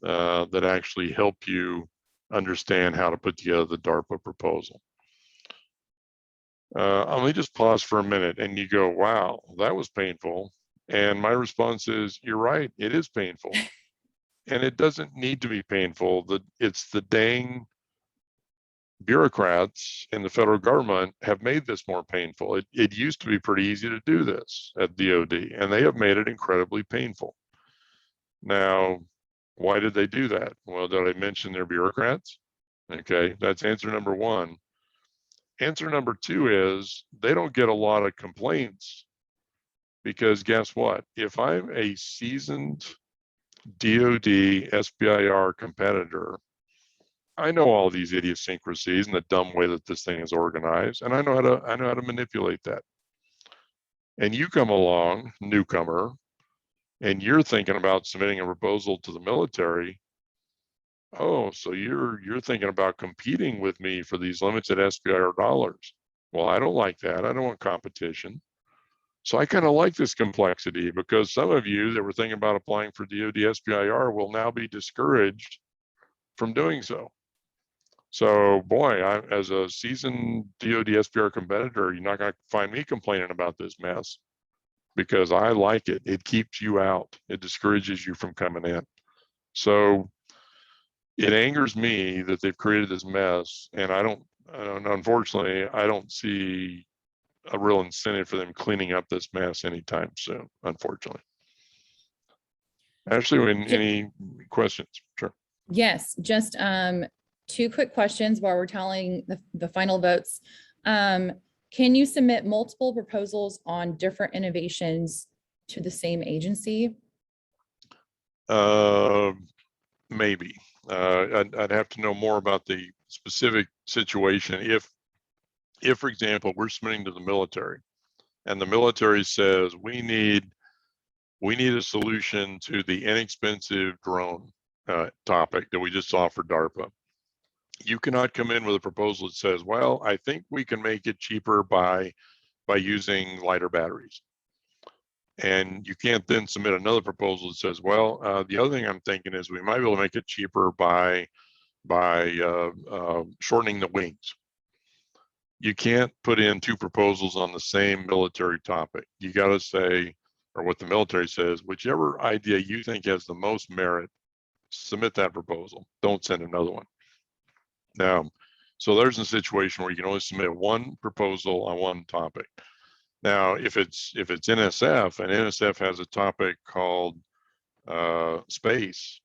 that actually help you understand how to put together the DARPA proposal. Let me just pause for a minute, and you go, wow, that was painful. And my response is, you're right, it is painful. And it doesn't need to be painful. It's the dang bureaucrats in the federal government have made this more painful. It used to be pretty easy to do this at DOD, and they have made it incredibly painful. Now, why did they do that? Well, did I mention they're bureaucrats? Okay, that's answer number one. Answer number two is they don't get a lot of complaints because guess what? If I'm a seasoned DOD SBIR competitor, I know all these idiosyncrasies and the dumb way that this thing is organized, and I know how to manipulate that. And you come along, newcomer, and you're thinking about submitting a proposal to the military. Oh, so you're thinking about competing with me for these limited SBIR dollars. Well, I don't like that. I don't want competition. So I kind of like this complexity because some of you that were thinking about applying for DOD SBIR will now be discouraged from doing so. So boy, as a seasoned DOD SBIR competitor, you're not going to find me complaining about this mess because I like it. It keeps you out. It discourages you from coming in. So it angers me that they've created this mess, and unfortunately, I don't see a real incentive for them cleaning up this mess anytime soon, unfortunately. Ashley, any questions? Sure. Yes, just two quick questions while we're tallying the final votes. Can you submit multiple proposals on different innovations to the same agency? Maybe. I'd have to know more about the specific situation. If, for example, we're submitting to the military and the military says we need a solution to the inexpensive drone topic that we just saw for DARPA. You cannot come in with a proposal that says, well, I think we can make it cheaper by using lighter batteries. And you can't then submit another proposal that says, well, the other thing I'm thinking is we might be able to make it cheaper by shortening the wings. You can't put in two proposals on the same military topic. You got to say, or what the military says, whichever idea you think has the most merit, submit that proposal. Don't send another one. Now, so there's a situation where you can only submit one proposal on one topic. Now, if it's NSF and NSF has a topic called space,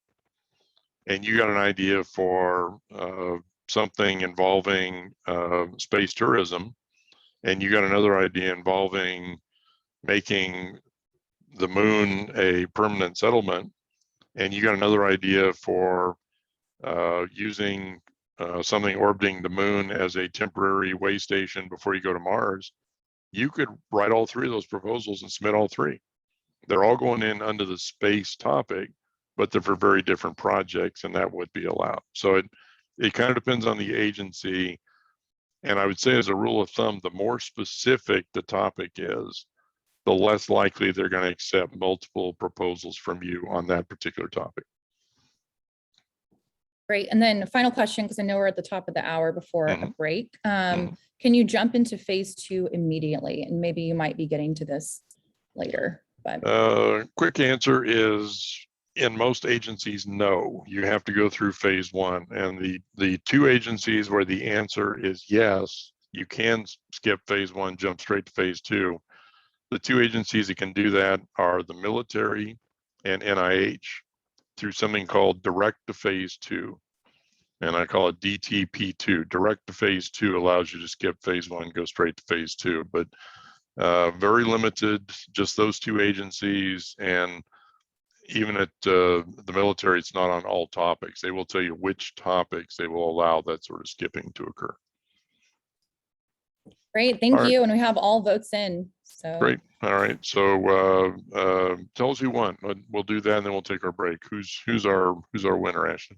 and you got an idea for something involving space tourism, and you got another idea involving making the moon a permanent settlement, and you got another idea for using something orbiting the moon as a temporary way station before you go to Mars, you could write all three of those proposals and submit all three. They're all going in under the space topic, but they're for very different projects, and that would be allowed. So it kind of depends on the agency. And I would say as a rule of thumb, the more specific the topic is, the less likely they're going to accept multiple proposals from you on that particular topic. Great. And then final question, because I know we're at the top of the hour before a break. Can you jump into phase 2 immediately? And maybe you might be getting to this later, but. Quick answer is in most agencies, no. You have to go through phase 1. And the two agencies where the answer is yes, you can skip phase 1, jump straight to phase 2. The two agencies that can do that are the military and NIH through something called direct to phase 2. And I call it DTP2. Direct to phase 2 allows you to skip phase 1, go straight to phase 2. But Very limited, just those two agencies, and even at the military, it's not on all topics. They will tell you which topics they will allow that sort of skipping to occur. Great, thank All right. you. And we have all votes in, so. Great. All right. So tell us who won. We'll do that, and then we'll take our break. Who's our winner, Ashton?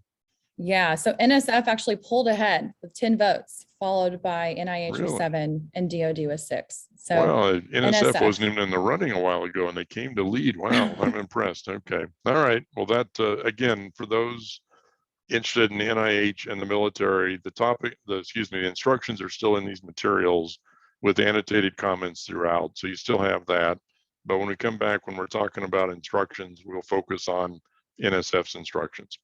Yeah, so NSF actually pulled ahead with 10 votes, followed by NIH with Really? 7 and DoD with 6. So Well, NSF NSF. wasn't even in the running a while ago, and they came to lead. Wow, I'm impressed. Okay. All right. Well, that again, for those interested in the NIH and the military, the instructions are still in these materials with annotated comments throughout. So you still have that. But when we come back, when we're talking about instructions, we'll focus on NSF's instructions.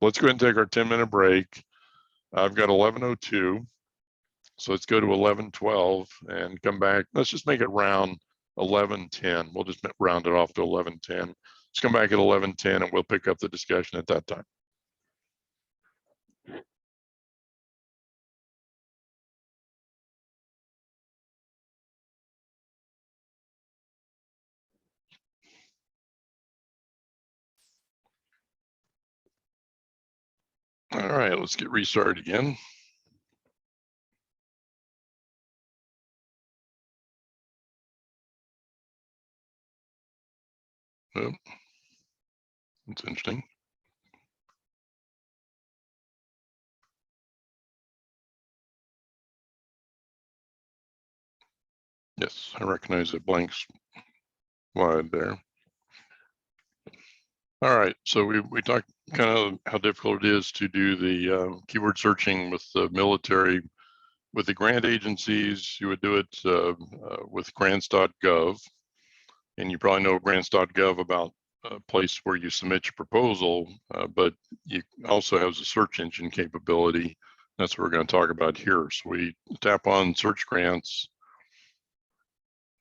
Let's go ahead and take our 10-minute break. I've got 11:02. So let's go to 11:12 and come back. Let's just make it round 11:10. We'll just round it off to 11:10. Let's come back at 11:10 and we'll pick up the discussion at that time. All right, let's get restarted again. Oh, that's interesting. Yes, I recognize a blank slide there. All right, so we talked kind of how difficult it is to do the keyword searching with the military. With the grant agencies, you would do it with grants.gov, and you probably know grants.gov about a place where you submit your proposal, but you also has a search engine capability. That's what we're going to talk about here. So we tap on search grants.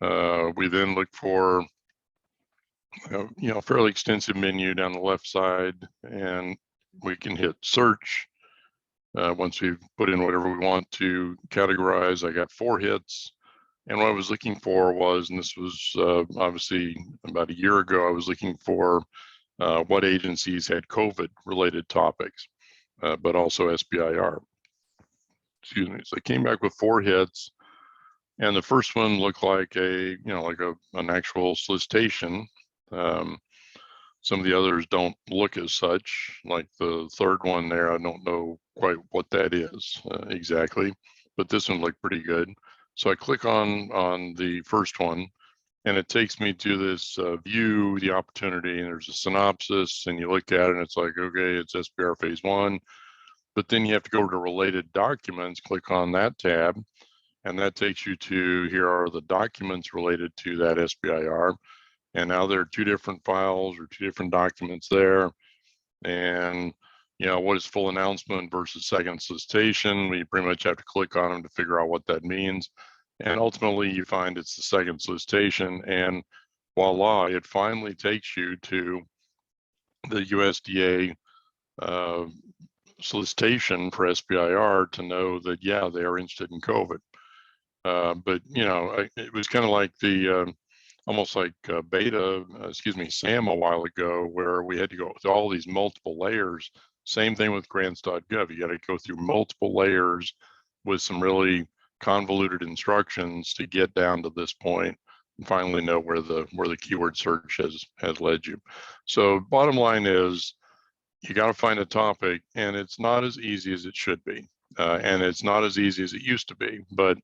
We then look for fairly extensive menu down the left side, and we can hit search. Once we've put in whatever we want to categorize, I got 4 hits. And what I was looking for was, and this was obviously about a year ago, I was looking for what agencies had COVID related topics, but also SBIR. Excuse me. So I came back with 4 hits. And the first one looked like an actual solicitation. Some of the others don't look as such, like the third one there. I don't know quite what that is exactly, but this one looked pretty good. So I click on the first one, and it takes me to this view the opportunity, and there's a synopsis, and you look at it, and it's like, okay, it's SBIR phase 1, but then you have to go to related documents, click on that tab, and that takes you to, here are the documents related to that SBIR. And now there are 2 different files or 2 different documents there. And, what is full announcement versus second solicitation? We pretty much have to click on them to figure out what that means. And ultimately you find it's the second solicitation, and voila, it finally takes you to the USDA solicitation for SBIR to know that, yeah, they are interested in COVID. But it was kind of like the almost like SAM a while ago, where we had to go through all these multiple layers. Same thing with grants.gov. You got to go through multiple layers with some really convoluted instructions to get down to this point and finally know where the keyword search has led you. So bottom line is, you got to find a topic, and it's not as easy as it should be, and it's not as easy as it used to be, but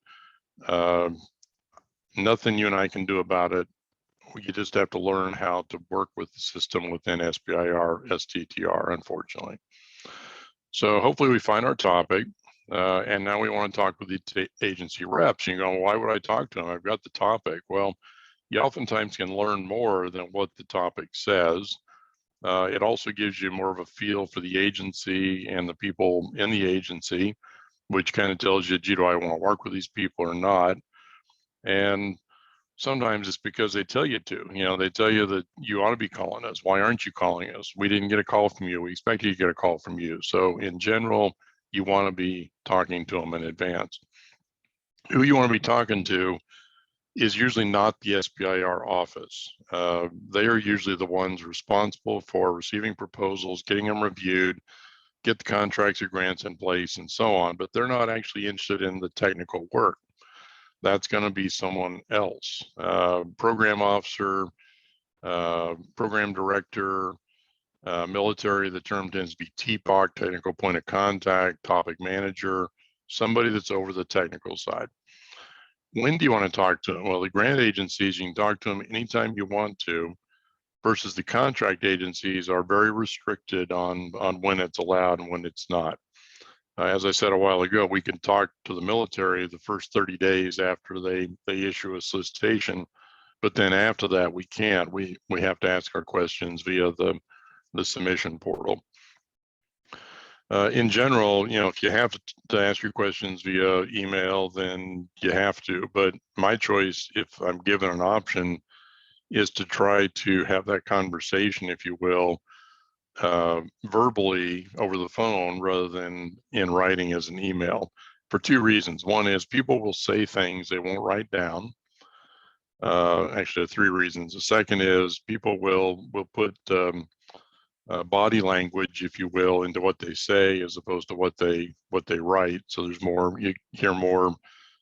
nothing you and I can do about it. You just have to learn how to work with the system within SBIR, STTR, unfortunately. So hopefully we find our topic, and now we want to talk with the agency reps. You go, well, why would I talk to them? I've got the topic. Well, you oftentimes can learn more than what the topic says. It also gives you more of a feel for the agency and the people in the agency, which kind of tells you, gee, do I want to work with these people or not? And sometimes it's because they tell you to. They tell you that you ought to be calling us. Why aren't you calling us? We didn't get a call from you. We expect you to get a call from you. So in general, you want to be talking to them in advance. Who you want to be talking to is usually not the SBIR office. They are usually the ones responsible for receiving proposals, getting them reviewed, get the contracts or grants in place and so on, but they're not actually interested in the technical work. That's going to be someone else. Program officer, program director, military, the term tends to be TPOC, technical point of contact, topic manager, somebody that's over the technical side. When do you want to talk to them? Well, the grant agencies, you can talk to them anytime you want to, versus the contract agencies are very restricted on when it's allowed and when it's not. As I said a while ago, we can talk to the military the first 30 days after they issue a solicitation, but then after that, we can't. We have to ask our questions via the submission portal. In general, you know, if you have to ask your questions via email, then you have to. But my choice, if I'm given an option, is to try to have that conversation, if you will, verbally over the phone rather than in writing as an email, for two reasons. One is people will say things they won't write down. Actually, three reasons. The second is people will put body language, if you will, into what they say as opposed to what they write. So there's more, you hear more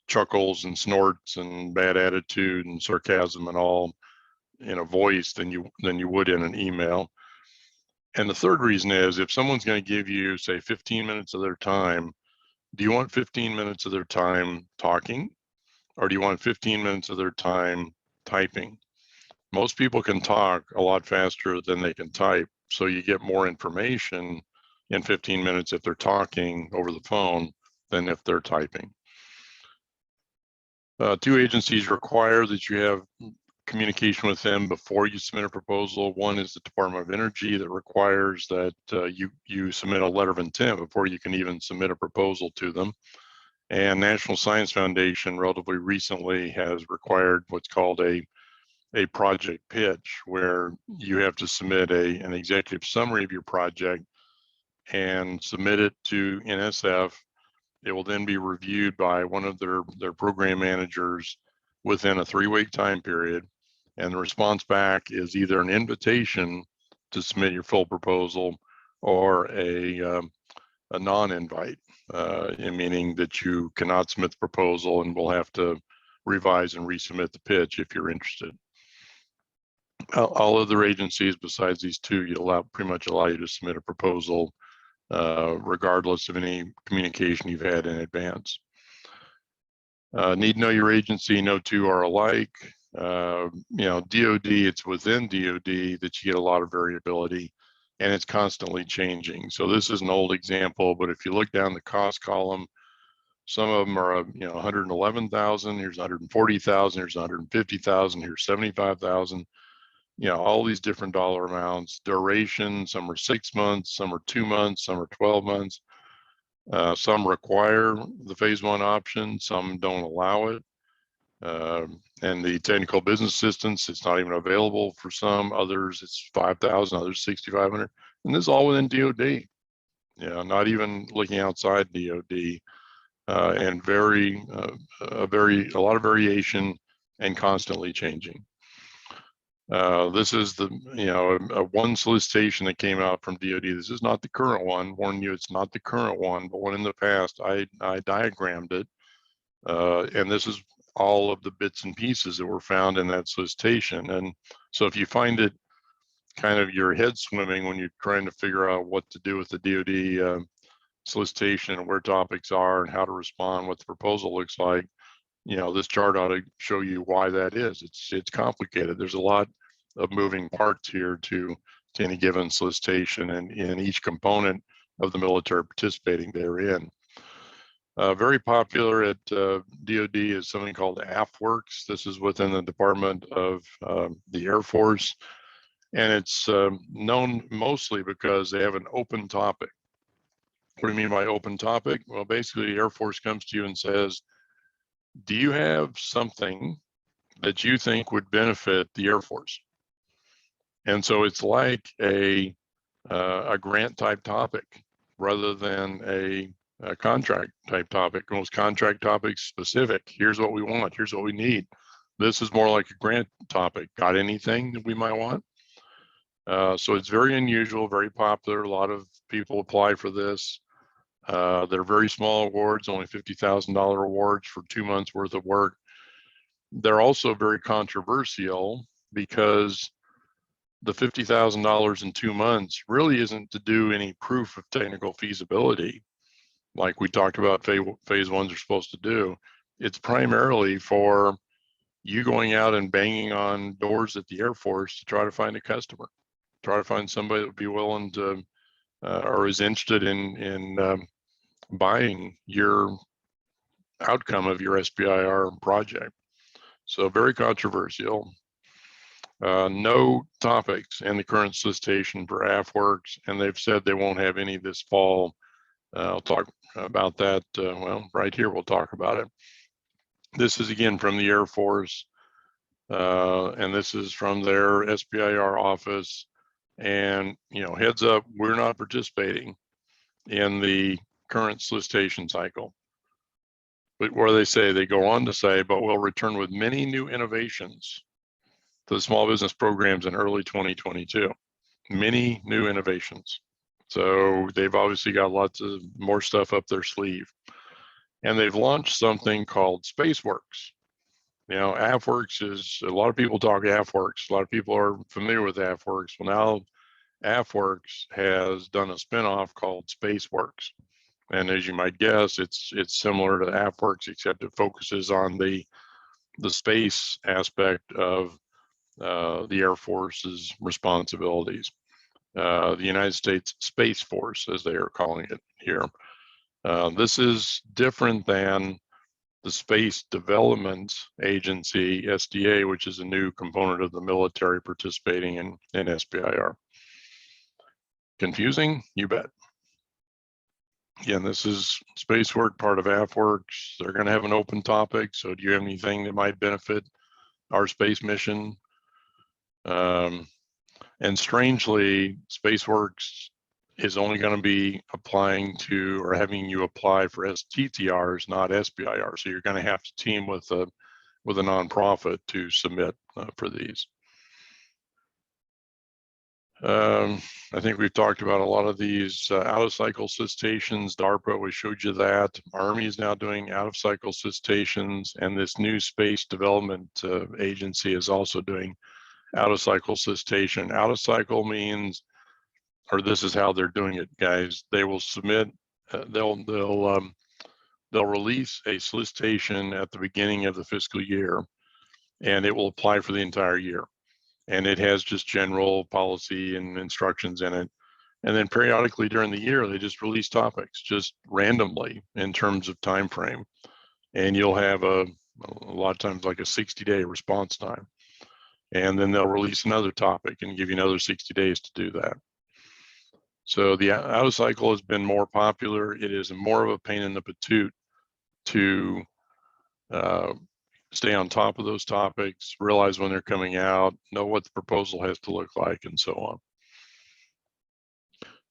chuckles and snorts and bad attitude and sarcasm and all in a voice than you would in an email. And the third reason is if someone's going to give you, say, 15 minutes of their time, do you want 15 minutes of their time talking, or do you want 15 minutes of their time typing? Most people can talk a lot faster than they can type, so you get more information in 15 minutes if they're talking over the phone than if they're typing. Two agencies require that you have communication with them before you submit a proposal. One is the Department of Energy that requires that you submit a letter of intent before you can even submit a proposal to them. And National Science Foundation relatively recently has required what's called a project pitch, where you have to submit an executive summary of your project and submit it to NSF. It will then be reviewed by one of their program managers within a 3-week time period. And the response back is either an invitation to submit your full proposal or a non-invite, meaning that you cannot submit the proposal and will have to revise and resubmit the pitch if you're interested. All other agencies besides these two, pretty much allow you to submit a proposal regardless of any communication you've had in advance. Need to know your agency, no two are alike. You know, DoD, it's within DoD that you get a lot of variability, and it's constantly changing. So this is an old example, but if you look down the cost column, some of them are, you know, 111,000, here's 140,000, here's 150,000, here's 75,000. You know, all these different dollar amounts, duration, some are 6 months, some are 2 months, some are 12 months. Some require the phase 1 option, some don't allow it. And the technical business assistance, it's not even available for some. Others, it's 5,000, others 6,500. And this is all within DoD. Yeah, not even looking outside DoD. And a lot of variation and constantly changing. This is the, you know, one solicitation that came out from DoD. This is not the current one. Warn you, it's not the current one, but one in the past. I diagrammed it, and this is all of the bits and pieces that were found in that solicitation. And so if you find it kind of your head swimming when you're trying to figure out what to do with the DoD solicitation and where topics are and how to respond, what the proposal looks like, you know, this chart ought to show you why that is. It's complicated. There's a lot of moving parts here to any given solicitation and in each component of the military participating therein. Very popular at DoD is something called AFWorks. This is within the Department of the Air Force, and it's known mostly because they have an open topic. What do you mean by open topic? Well, basically the Air Force comes to you and says, do you have something that you think would benefit the Air Force? And so it's like a grant type topic rather than a contract type topic. Most contract topics specific. Here's what we want. Here's what we need. This is more like a grant topic. Got anything that we might want? So it's very unusual, very popular. A lot of people apply for this. They're very small awards, only $50,000 awards for 2 months worth of work. They're also very controversial because the $50,000 in 2 months really isn't to do any proof of technical feasibility, like we talked about phase ones are supposed to do. It's primarily for you going out and banging on doors at the Air Force to try to find a customer, try to find somebody that would be willing to or is interested in buying your outcome of your SBIR project. So very controversial. No topics in the current solicitation for AFWorks, and they've said they won't have any this fall. I'll talk about that. Well, right here, we'll talk about it. This is again from the Air Force, and this is from their SBIR office. And, you know, heads up, we're not participating in the current solicitation cycle. But where they go on to say, but we'll return with many new innovations to the small business programs in early 2022. Many new innovations. So they've obviously got lots of more stuff up their sleeve. And they've launched something called SpaceWorks. You know, AFWorks is, a lot of people talk AFWorks. A lot of people are familiar with AFWorks. Well, now AFWorks has done a spinoff called SpaceWorks. And as you might guess, it's similar to AFWorks, except it focuses on the space aspect of the Air Force's responsibilities. The United States Space Force, as they are calling it here. This is different than the Space Development Agency, SDA, which is a new component of the military participating in SBIR. Confusing? You bet. Again, this is SpaceWorks, part of AFWorks. They're going to have an open topic. So do you have anything that might benefit our space mission? And strangely, SpaceWorks is only going to be applying to, or having you apply for STTRs, not SBIR. So you're going to have to team with a nonprofit to submit for these. I think we've talked about a lot of these out-of-cycle solicitations. DARPA, we showed you that. Army is now doing out-of-cycle solicitations, and this new Space Development Agency is also doing out-of-cycle solicitation. Out-of-cycle means, or this is how they're doing it, guys. They will submit, they'll release a solicitation at the beginning of the fiscal year, and it will apply for the entire year. And it has just general policy and instructions in it. And then periodically during the year, they just release topics just randomly in terms of time frame. And you'll have a lot of times like a 60-day response time. And then they'll release another topic and give you another 60 days to do that. So the out of cycle has been more popular. It is more of a pain in the patoot to stay on top of those topics, realize when they're coming out, know what the proposal has to look like, and so on.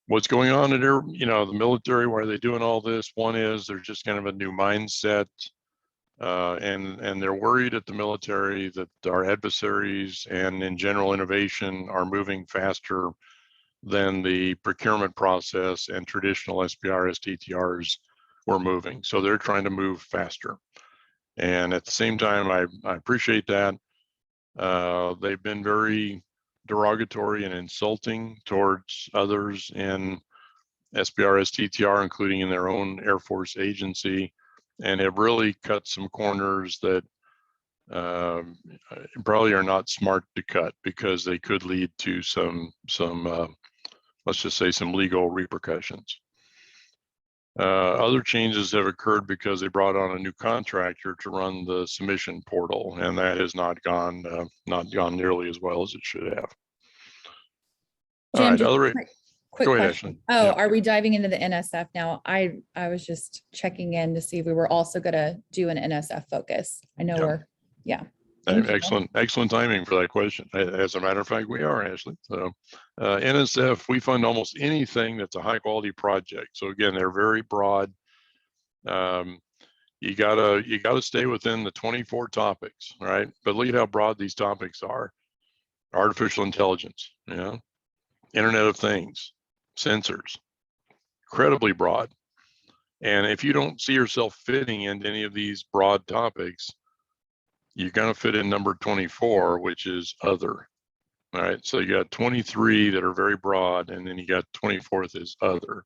What's going on in their, the military? Why are they doing all this? One is there's just kind of a new mindset, and they're worried at the military that our adversaries and in general innovation are moving faster than the procurement process and traditional SBIR, STTRs were moving. So they're trying to move faster. And at the same time, I appreciate that. They've been very derogatory and insulting towards others in SBIR, STTR, including in their own Air Force agency, and have really cut some corners that probably are not smart to cut because they could lead to some let's just say some legal repercussions. Other changes have occurred because they brought on a new contractor to run the submission portal, and that has not gone nearly as well as it should have. Jim, all right, other quick go ahead, question. Ashley. Oh, Yeah. Are we diving into the NSF now? I was just checking in to see if we were also going to do an NSF focus. I know Excellent timing for that question. As a matter of fact, we are, Ashley. So NSF, we fund almost anything that's a high quality project. So again, they're very broad. you gotta stay within the 24 topics, right? But look at how broad these topics are. Artificial intelligence, you know, Internet of Things, sensors, incredibly broad. And if you don't see yourself fitting into any of these broad topics, you're going to fit in number 24, which is other. All right. So you got 23 that are very broad, and then you got 24th is other.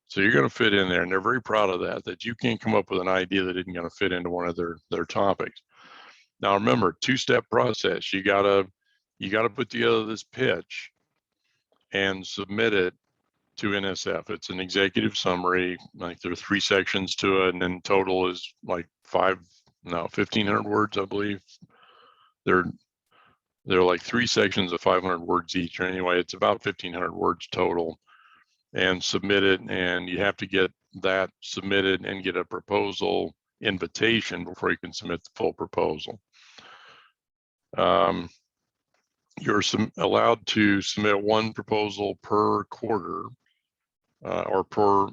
So you're going to fit in there, and they're very proud of that you can't come up with an idea that isn't going to fit into one of their topics. Now remember, two-step process. You gotta put together this pitch and submit it to NSF. It's an executive summary. Like there are 3 sections to it, and then total is like 1,500 words, I believe. They're like 3 sections of 500 words each. Or anyway, it's about 1,500 words total, and submit it. And you have to get that submitted and get a proposal invitation before you can submit the full proposal. You're allowed to submit 1 proposal per quarter or per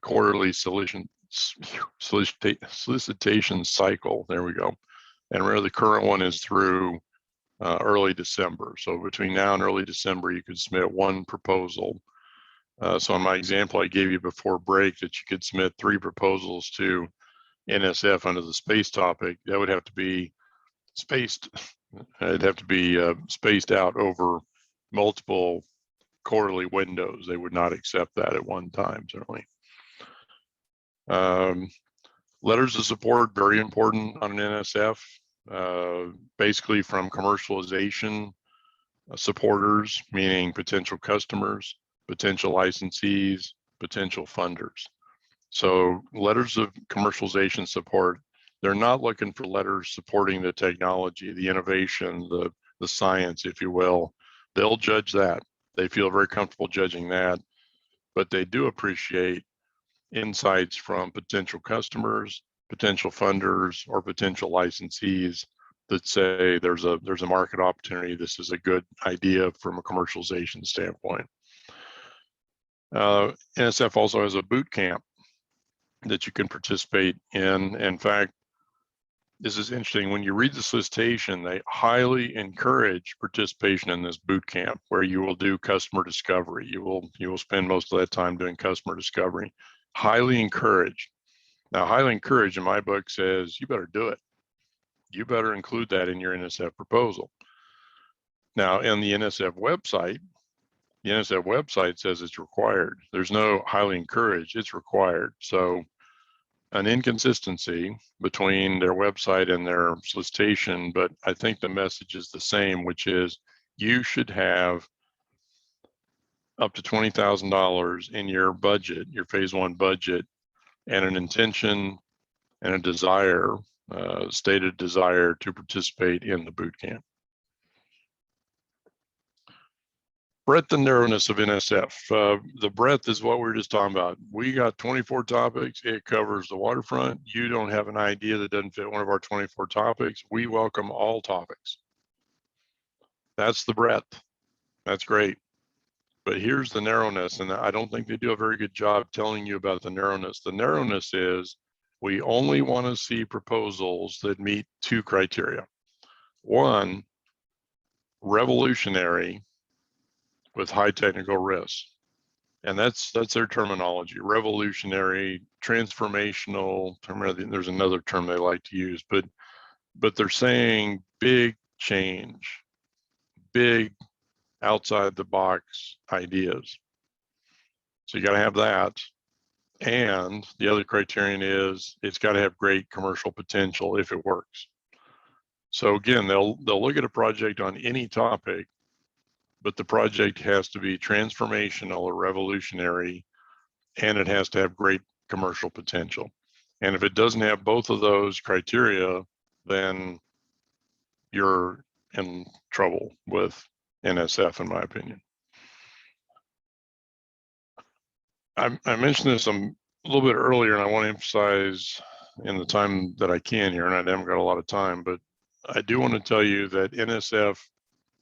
quarterly solicitation cycle. There we go. And remember, the current one is through early December. So between now and early December, you could submit 1 proposal. So in my example I gave you before break that you could submit 3 proposals to NSF under the space topic, that would have to be spaced. It'd have to be spaced out over multiple quarterly windows. They would not accept that at one time, certainly. Letters of support, very important on an NSF, basically from commercialization supporters, meaning potential customers, potential licensees, potential funders. So letters of commercialization support, they're not looking for letters supporting the technology, the innovation, the science, if you will. They'll judge that. They feel very comfortable judging that, but they do appreciate insights from potential customers, potential funders, or potential licensees that say there's a market opportunity. This is a good idea from a commercialization standpoint. NSF also has a boot camp that you can participate in. In fact, this is interesting. When you read the solicitation, they highly encourage participation in this boot camp where you will do customer discovery. You will spend most of that time doing customer discovery. Highly encouraged. Now, highly encouraged in my book says you better do it. You better include that in your NSF proposal. Now, in the NSF website says it's required. There's no highly encouraged, it's required. So an inconsistency between their website and their solicitation, but I think the message is the same, which is you should have up to $20,000 in your budget, your phase 1 budget, and an intention and a desire, stated desire to participate in the boot camp. Breadth and narrowness of NSF. The breadth is what we were just talking about. We got 24 topics. It covers the waterfront. You don't have an idea that doesn't fit one of our 24 topics. We welcome all topics. That's the breadth. That's great. But here's the narrowness, and I don't think they do a very good job telling you about the narrowness. The narrowness is we only want to see proposals that meet 2 criteria. 1, revolutionary with high technical risks. And that's their terminology: revolutionary, transformational. There's another term they like to use, but they're saying big change, big outside the box ideas. So you got to have that. And the other criterion is it's got to have great commercial potential if it works. So again, they'll look at a project on any topic, but the project has to be transformational or revolutionary, and it has to have great commercial potential. And if it doesn't have both of those criteria, then you're in trouble with NSF, in my opinion. I mentioned this a little bit earlier, and I want to emphasize in the time that I can here, and I haven't got a lot of time, but I do want to tell you that NSF,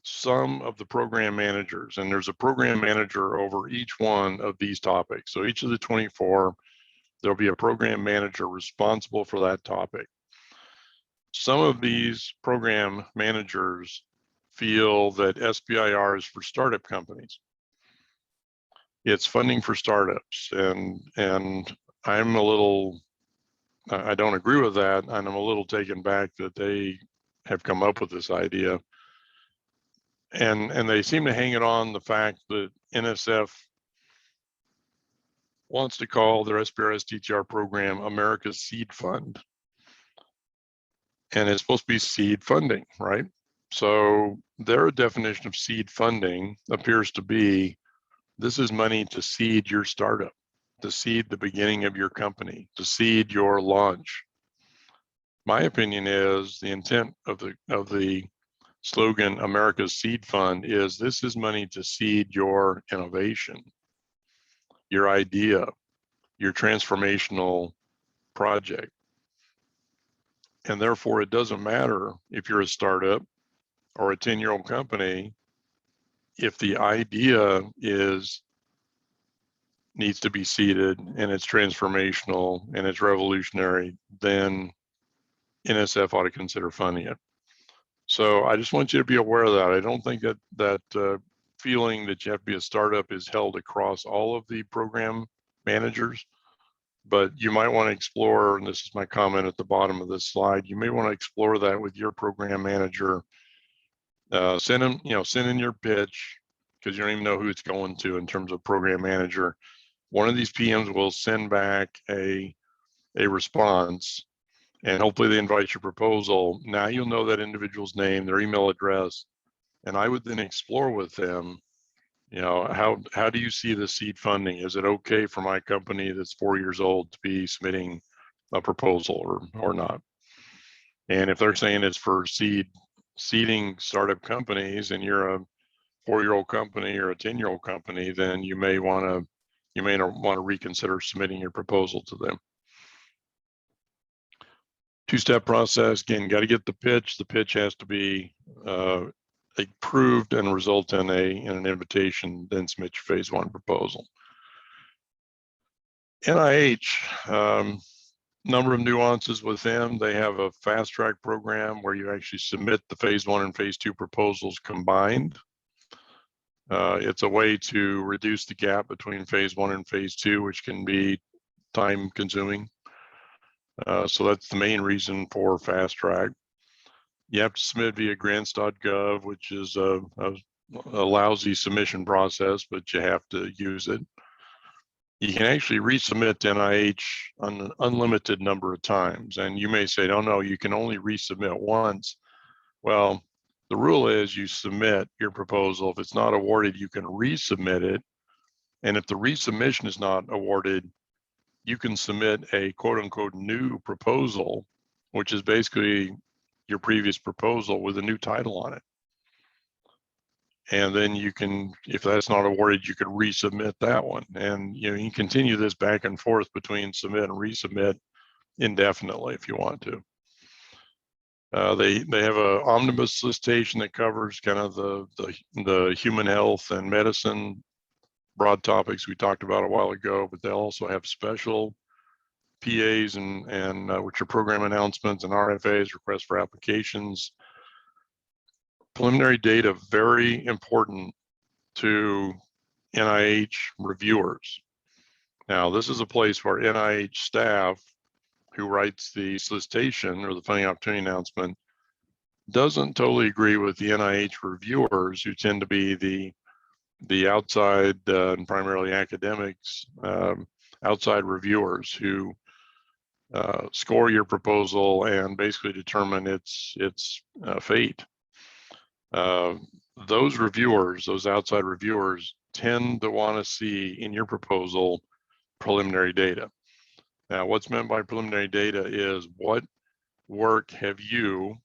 some of the program managers, and there's a program manager over each one of these topics. So each of the 24 There'll be a program manager responsible for that topic. Some of these program managers feel that SBIR is for startup companies. It's funding for startups, and I'm a little, I don't agree with that, and I'm a little taken back that they have come up with this idea. And they seem to hang it on the fact that NSF wants to call their SBIR STTR program America's Seed Fund. And it's supposed to be seed funding, right? So their definition of seed funding appears to be, this is money to seed your startup, to seed the beginning of your company, to seed your launch. My opinion is the intent of the slogan America's Seed Fund is, this is money to seed your innovation, your idea, your transformational project. And therefore, it doesn't matter if you're a startup or a 10-year-old company, if the idea needs to be seeded and it's transformational and it's revolutionary, then NSF ought to consider funding it. So I just want you to be aware of that. I don't think that feeling that you have to be a startup is held across all of the program managers, but you might want to explore, and this is my comment at the bottom of this slide, you may want to explore that with your program manager. Send in your pitch, because you don't even know who it's going to in terms of program manager. One of these PMs will send back a response, and hopefully they invite your proposal. Now you'll know that individual's name, their email address, and I would then explore with them, how do you see the seed funding? Is it okay for my company that's 4 years old to be submitting a proposal or not? And if they're saying it's for seeding startup companies, and you're a 4-year-old company or a 10-year-old company, then you may want to reconsider submitting your proposal to them. Two-step process. Again, got to get the pitch. The pitch has to be approved and result in an invitation, then submit your phase 1 proposal. NIH, number of nuances with them. They have a fast track program where you actually submit the phase 1 and phase 2 proposals combined. It's a way to reduce the gap between phase 1 and phase 2, which can be time consuming. So that's the main reason for fast track. You have to submit via grants.gov, which is a lousy submission process, but you have to use it. You can actually resubmit to NIH an unlimited number of times. And you may say, oh no, you can only resubmit once. Well, the rule is you submit your proposal. If it's not awarded, you can resubmit it. And if the resubmission is not awarded, you can submit a quote unquote new proposal, which is basically your previous proposal with a new title on it. And then you can, if that's not awarded, you could resubmit that one. And you can continue this back and forth between submit and resubmit indefinitely if you want to. They have an omnibus solicitation that covers kind of the human health and medicine broad topics we talked about a while ago, but they also have special PAs and which are program announcements and RFAs, requests for applications. Preliminary data, very important to NIH reviewers. Now, this is a place where NIH staff who writes the solicitation or the funding opportunity announcement doesn't totally agree with the NIH reviewers, who tend to be the outside and primarily academics, outside reviewers who score your proposal and basically determine its fate. Those reviewers, those outside reviewers, tend to want to see in your proposal preliminary data. Now, what's meant by preliminary data is what work have you,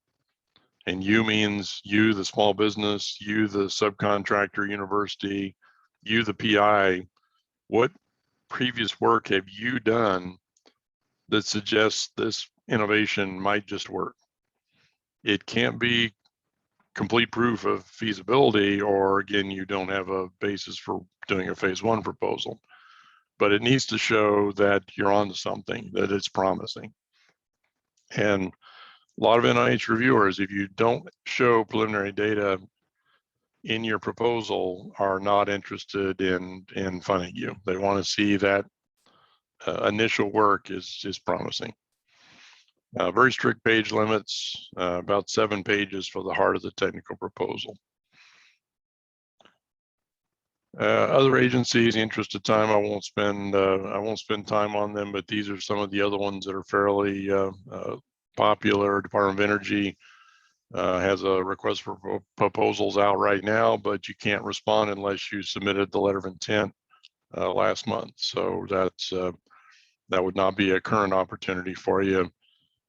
and you means you, the small business, you, the subcontractor, university, you, the PI, what previous work have you done that suggests this innovation might just work? It can't be complete proof of feasibility, or again, you don't have a basis for doing a phase 1 proposal. but it needs to show that you're onto something, that it's promising. And a lot of NIH reviewers, if you don't show preliminary data in your proposal, are not interested in funding you. They want to see that initial work is promising. Very strict page limits, about 7 pages for the heart of the technical proposal. Other agencies, in the interest of time, I won't spend time on them, but these are some of the other ones that are fairly popular. Department of Energy has a request for proposals out right now, but you can't respond unless you submitted the letter of intent last month. So that would not be a current opportunity for you.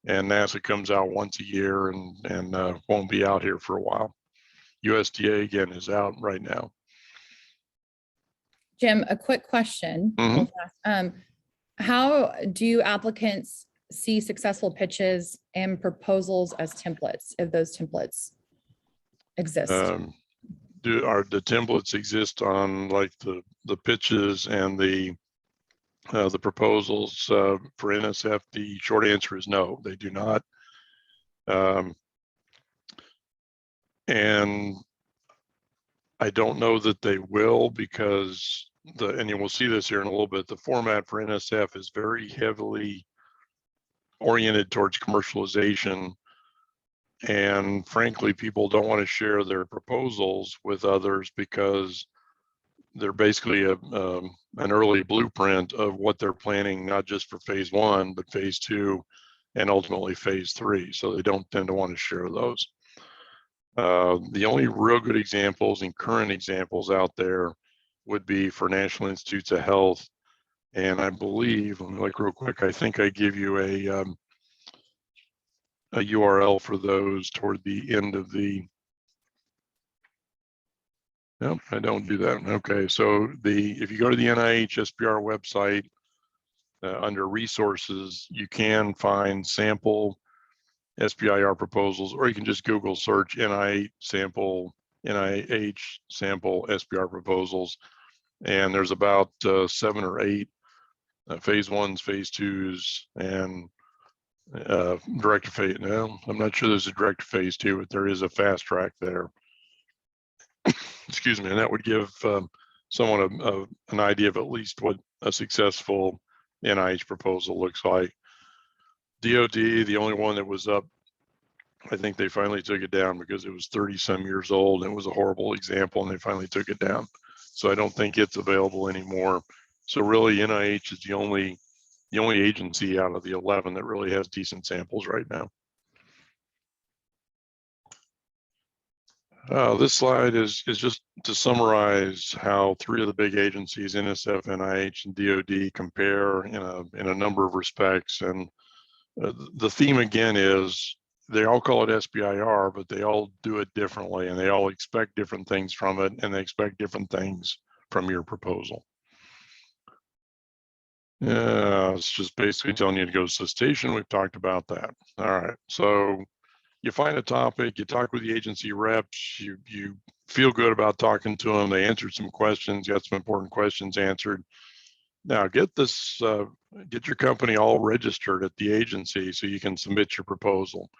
And NASA comes out once a year and won't be out here for a while. USDA again is out right now. Jim, a quick question. Mhm. How do applicants see successful pitches and proposals as templates, if those templates exist? Do the templates exist on like the pitches and the proposals for NSF? The short answer is no, they do not. And I don't know that they will, because and you will see this here in a little bit, the format for NSF is very heavily oriented towards commercialization. And frankly, people don't want to share their proposals with others because they're basically an early blueprint of what they're planning, not just for phase 1, but phase 2 and ultimately phase 3. So they don't tend to want to share those. The only real good examples and current examples out there would be for National Institutes of Health. And I believe, let me look real quick, I think I give you a URL for those toward the end of the, nope, I don't do that. Okay, so if you go to the NIH SBIR website, under resources, you can find sample SBIR proposals, or you can just Google search NIH sample SBIR proposals. And there's about 7 or 8 phase 1s, phase 2s, and direct to phase. No, I'm not sure there's a direct to phase 2, but there is a fast track there. Excuse me, and that would give someone an idea of at least what a successful NIH proposal looks like. DOD, the only one that was up, I think they finally took it down because it was 30-some years old and it was a horrible example, and they finally took it down. So I don't think it's available anymore. So really, NIH is the only agency out of the 11 that really has decent samples right now. This slide is just to summarize how 3 of the big agencies, NSF, NIH, and DOD, compare in a number of respects. And the theme again is they all call it SBIR, but they all do it differently, and they all expect different things from it, and they expect different things from your proposal. It's just basically telling you to go to solicitation. We've talked about that. All right, so you find a topic, you talk with the agency reps, you feel good about talking to them, they answered some questions, got some important questions answered. Now get your company all registered at the agency so you can submit your proposal.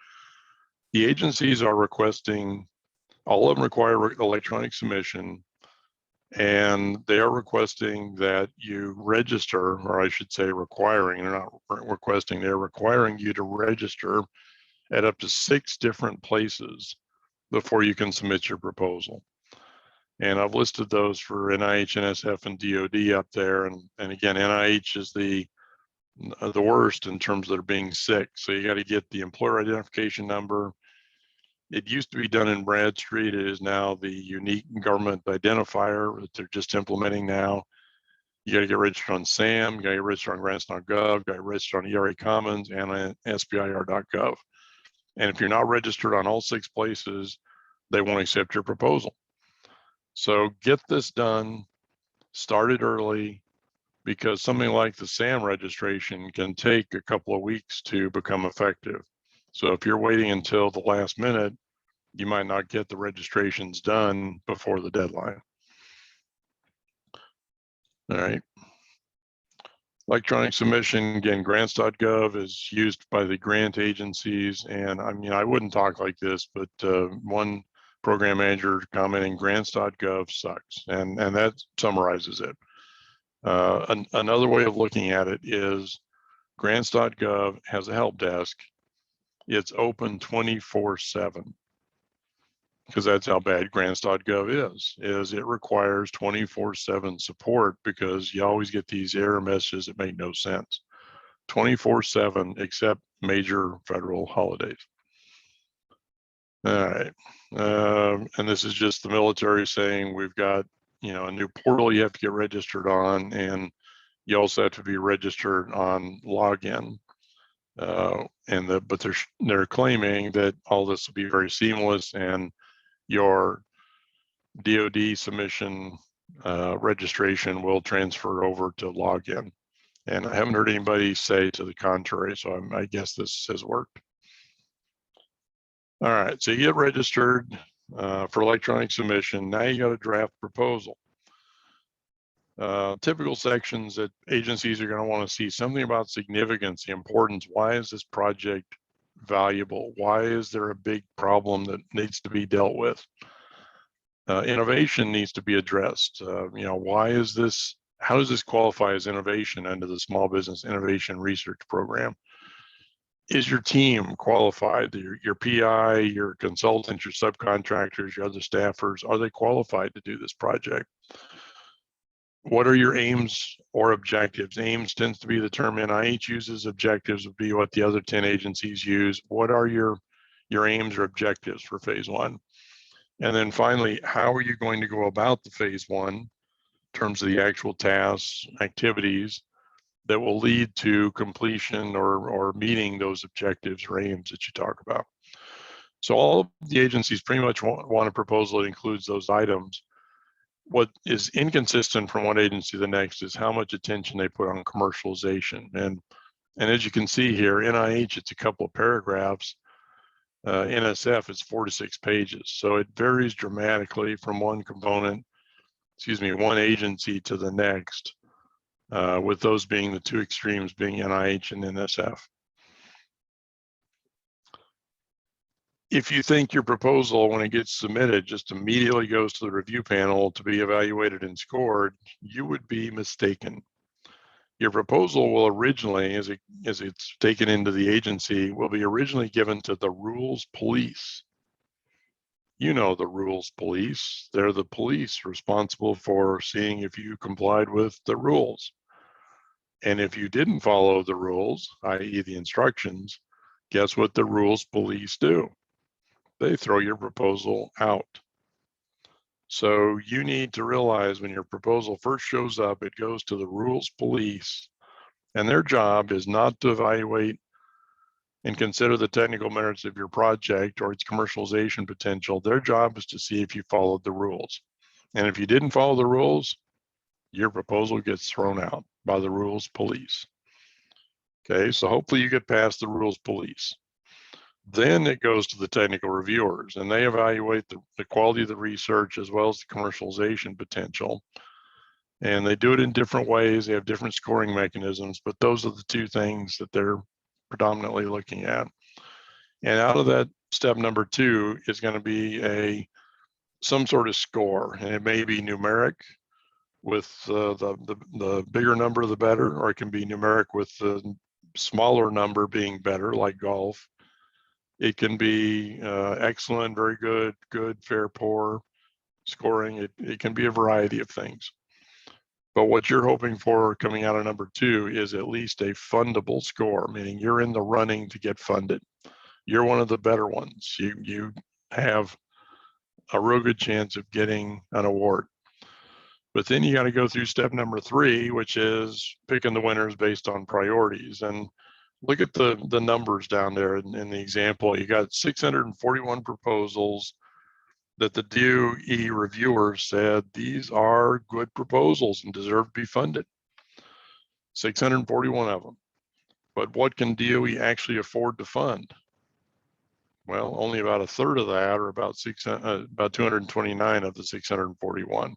The agencies are requesting, all of them require electronic submission, and they are requesting that you register, or I should say requiring, they're not requesting, they're requiring you to register at up to 6 different places before you can submit your proposal. And I've listed those for NIH, NSF, and DOD up there. And again, NIH is the worst in terms of there being 6. So you got to get the employer identification number. It used to be done in Bradstreet. It is now the unique government identifier that they're just implementing now. You got to get registered on SAM, you got to get registered on grants.gov, got to register on ERA Commons and on SBIR.gov. And if you're not registered on all 6 places, they won't accept your proposal. So get this done, start it early, because something like the SAM registration can take a couple of weeks to become effective. So if you're waiting until the last minute, you might not get the registrations done before the deadline. All right. Electronic submission, again, grants.gov is used by the grant agencies. And I mean, I wouldn't talk like this, but one program manager commenting grants.gov sucks. And that summarizes it. Another way of looking at it is grants.gov has a help desk. It's open 24/7. Because that's how bad grants.gov is it requires 24/7 support, because you always get these error messages that make no sense. 24/7 except major federal holidays. All right. And this is just the military saying we've got, a new portal you have to get registered on, and you also have to be registered on login. But they're claiming that all this will be very seamless, and your DoD submission registration will transfer over to login. And I haven't heard anybody say to the contrary, so I guess this has worked. All right, so you get registered for electronic submission. Now you got a draft proposal. Typical sections that agencies are going to want to see something about significance, the importance. Why is this project valuable? Why is there a big problem that needs to be dealt with? Innovation needs to be addressed. Why is this? How does this qualify as innovation under the Small Business Innovation Research Program? Is your team qualified? Your PI, your consultants, your subcontractors, your other staffers, are they qualified to do this project? What are your aims or objectives? Aims tends to be the term NIH uses. Objectives would be what the other 10 agencies use. What are your aims or objectives for phase one? And then finally, how are you going to go about the phase one in terms of the actual tasks, activities that will lead to completion or meeting those objectives or aims that you talk about? So all of the agencies pretty much want a proposal that includes those items. What is inconsistent from one agency to the next is how much attention they put on commercialization. And as you can see here, NIH, it's a couple of paragraphs. NSF is 4 to 6 pages. So it varies dramatically from one agency to the next, with those being the two extremes being NIH and NSF. If you think your proposal, when it gets submitted, just immediately goes to the review panel to be evaluated and scored, you would be mistaken. Your proposal will originally, as it's taken into the agency, will be originally given to the rules police. You know the rules police. They're the police responsible for seeing if you complied with the rules. And if you didn't follow the rules, i.e. the instructions, guess what the rules police do? They throw your proposal out. So you need to realize when your proposal first shows up, it goes to the rules police, and their job is not to evaluate and consider the technical merits of your project or its commercialization potential. Their job is to see if you followed the rules. And if you didn't follow the rules, your proposal gets thrown out by the rules police. Okay, so hopefully you get past the rules police. Then it goes to the technical reviewers, and they evaluate the quality of the research as well as the commercialization potential. And they do it in different ways. They have different scoring mechanisms, but those are the two things that they're predominantly looking at. And out of that, step number 2 is going to be some sort of score, and it may be numeric with the bigger number the better, or it can be numeric with the smaller number being better, like golf. It can be excellent, very good, good, fair, poor scoring. It can be a variety of things. But what you're hoping for coming out of number 2 is at least a fundable score, meaning you're in the running to get funded. You're one of the better ones. You have a real good chance of getting an award. But then you got to go through step number 3, which is picking the winners based on priorities. And look at the numbers down there in the example. You got 641 proposals that the DOE reviewers said these are good proposals and deserve to be funded. 641 of them. But what can DOE actually afford to fund? Well, only about a third of that, or about 229 of the 641.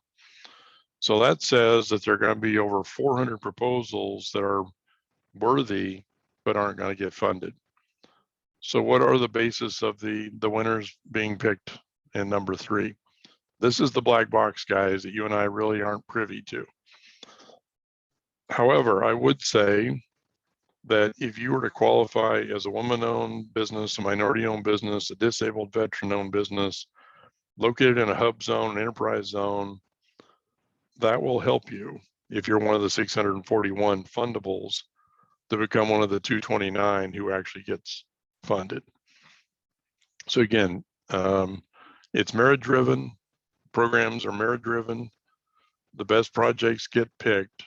So that says that there are going to be over 400 proposals that are worthy, but aren't going to get funded. So what are the basis of the winners being picked in number 3? This is the black box, guys, that you and I really aren't privy to. However, I would say that if you were to qualify as a woman-owned business, a minority-owned business, a disabled veteran-owned business, located in a hub zone, an enterprise zone, that will help you if you're one of the 641 fundables to become one of the 229 who actually gets funded. So again, it's merit-driven. Programs are merit-driven. The best projects get picked.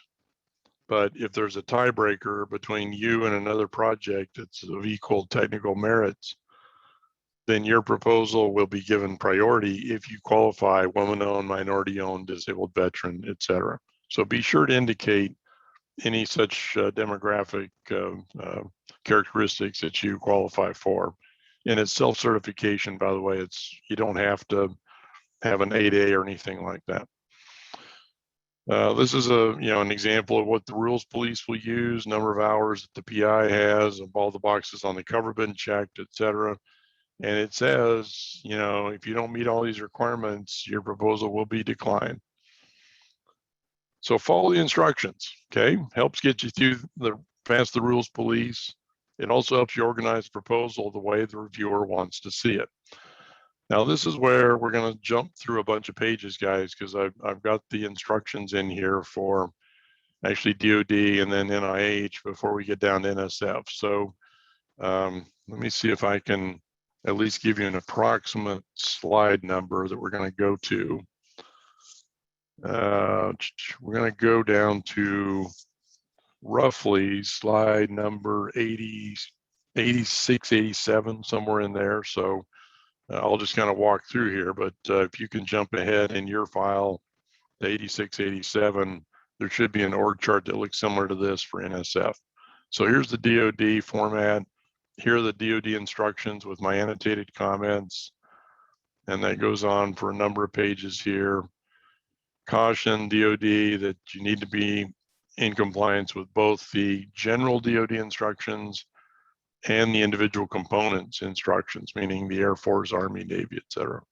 But if there's a tiebreaker between you and another project that's of equal technical merits, then your proposal will be given priority if you qualify woman-owned, minority-owned, disabled veteran, et cetera. So be sure to indicate any such demographic characteristics that you qualify for. And it's self-certification, by the way. You don't have to have an 8A or anything like that. This is an example of what the rules police will use, number of hours that the PI has, of all the boxes on the cover been checked, et cetera. And it says, if you don't meet all these requirements, your proposal will be declined. So follow the instructions, okay? Helps get you through past the rules police. It also helps you organize the proposal the way the reviewer wants to see it. Now, this is where we're going to jump through a bunch of pages, guys, because I've got the instructions in here for actually DOD and then NIH before we get down to NSF. So let me see if I can at least give you an approximate slide number that we're going to go to. We're going to go down to roughly slide number 80, 86, 87, somewhere in there. So I'll just kind of walk through here, but if you can jump ahead in your file to 86, 87, there should be an org chart that looks similar to this for NSF. So here's the DOD format. Here are the DOD instructions with my annotated comments. And that goes on for a number of pages here. Caution DOD that you need to be in compliance with both the general DOD instructions and the individual components instructions, meaning the Air Force, Army, Navy, et cetera.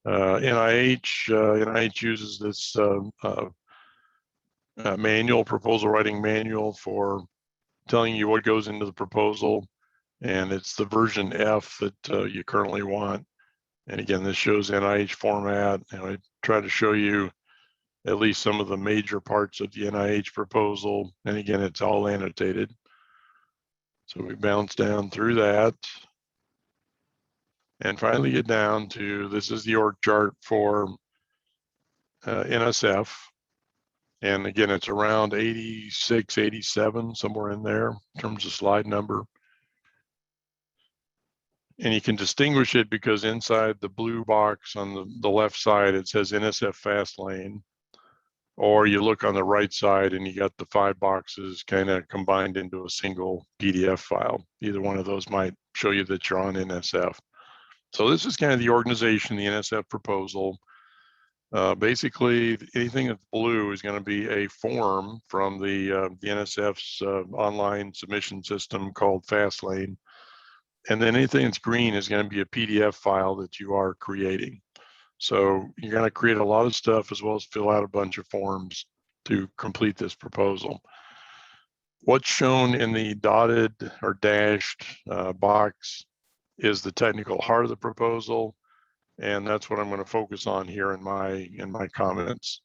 NIH uses this manual, proposal writing manual, for telling you what goes into the proposal. And it's the version F that you currently want. And again, this shows NIH format. And I try to show you at least some of the major parts of the NIH proposal. And again, it's all annotated. So we bounce down through that and finally get down to, this is the org chart for NSF. And again, it's around 86, 87, somewhere in there in terms of slide number. And you can distinguish it because inside the blue box on the left side, it says NSF fast lane. Or you look on the right side and you got the 5 boxes kind of combined into a single PDF file. Either one of those might show you that you're on NSF. So this is kind of the organization, the NSF proposal. Basically, anything that's blue is going to be a form from the NSF's online submission system called Fastlane. And then anything that's green is going to be a PDF file that you are creating. So you're going to create a lot of stuff as well as fill out a bunch of forms to complete this proposal. What's shown in the dotted or dashed box is the technical heart of the proposal. And that's what I'm going to focus on here in my comments.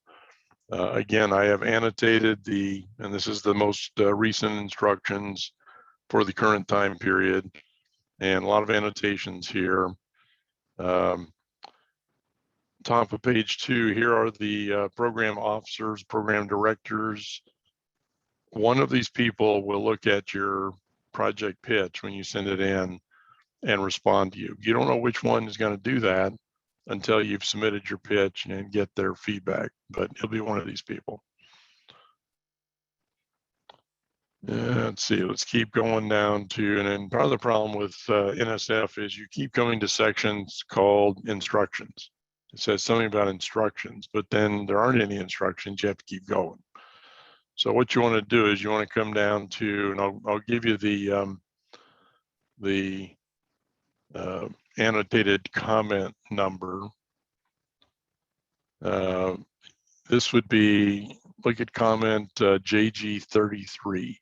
Again, I have annotated and this is the most recent instructions for the current time period, and a lot of annotations here. Top of page 2, here are the program officers, program directors. One of these people will look at your project pitch when you send it in and respond to you. You don't know which one is going to do that until you've submitted your pitch and get their feedback, but it'll be one of these people. Let's see, let's keep going down to, and then part of the problem with NSF is you keep going to sections called instructions. It says something about instructions, but then there aren't any instructions. You have to keep going. So what you want to do is you want to come down to, and I'll give you the annotated comment number. This would be, look at comment JG33.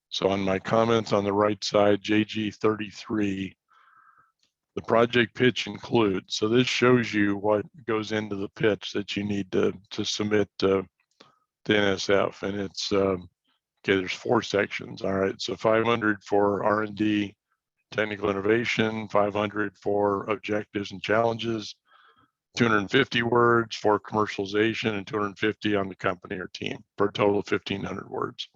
So on my comments on the right side, JG33, the project pitch includes. So this shows you what goes into the pitch that you need to submit to NSF. And it's, okay, there's 4 sections. All right, so 500 for R&D, technical innovation, 500 for objectives and challenges, 250 words for commercialization, and 250 on the company or team, for a total of 1,500 words.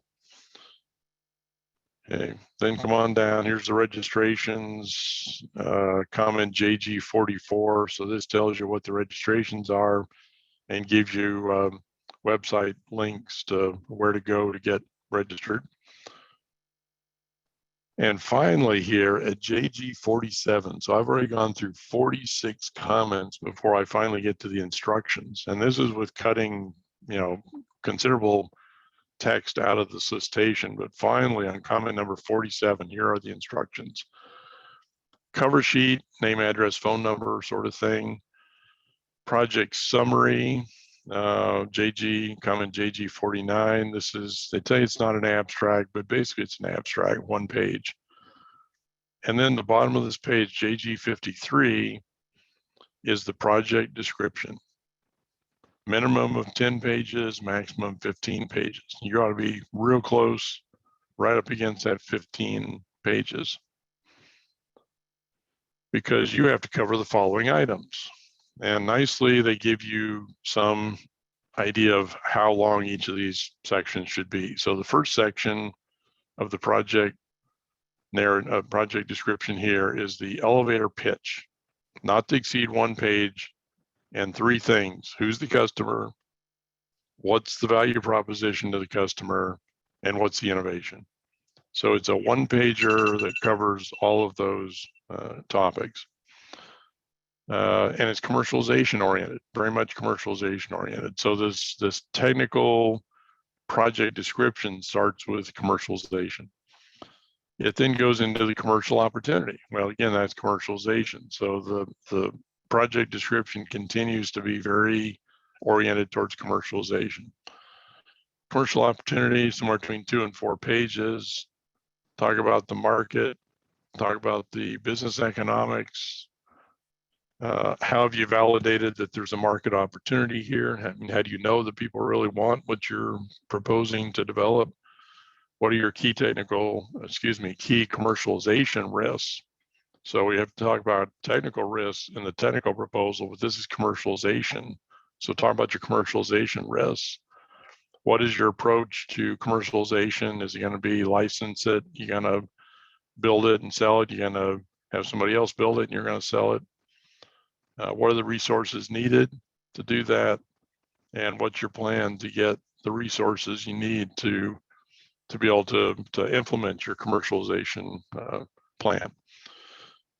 Okay, then come on down. Here's the registrations, comment JG44. So this tells you what the registrations are and gives you website links to where to go to get registered. And finally here at JG47, so I've already gone through 46 comments before I finally get to the instructions. And this is with cutting, considerable text out of the solicitation. But finally on comment number 47, here are the instructions. Cover sheet, name, address, phone number sort of thing. Project summary, comment JG49. This is, they tell you it's not an abstract, but basically it's an abstract, 1 page. And then the bottom of this page, JG53, is the project description. Minimum of 10 pages, maximum 15 pages. You ought to be real close, right up against that 15 pages, because you have to cover the following items. And nicely, they give you some idea of how long each of these sections should be. So the first section of the project project description here is the elevator pitch, not to exceed 1 page, and 3 things: who's the customer, what's the value proposition to the customer, and what's the innovation. So it's a 1-pager that covers all of those topics. And it's commercialization oriented, very much commercialization oriented. So this technical project description starts with commercialization. It then goes into the commercial opportunity. Well, again, that's commercialization. So the project description continues to be very oriented towards commercialization. Commercial opportunity, somewhere between 2 and 4 pages. Talk about the market, talk about the business economics. How have you validated that there's a market opportunity here? How do you know that people really want what you're proposing to develop? What are your key key commercialization risks? So we have to talk about technical risks in the technical proposal, but this is commercialization. So talk about your commercialization risks. What is your approach to commercialization? Is it going to be license it? You're going to build it and sell it? You're going to have somebody else build it and you're going to sell it? What are the resources needed to do that? And what's your plan to get the resources you need to be able to implement your commercialization plan?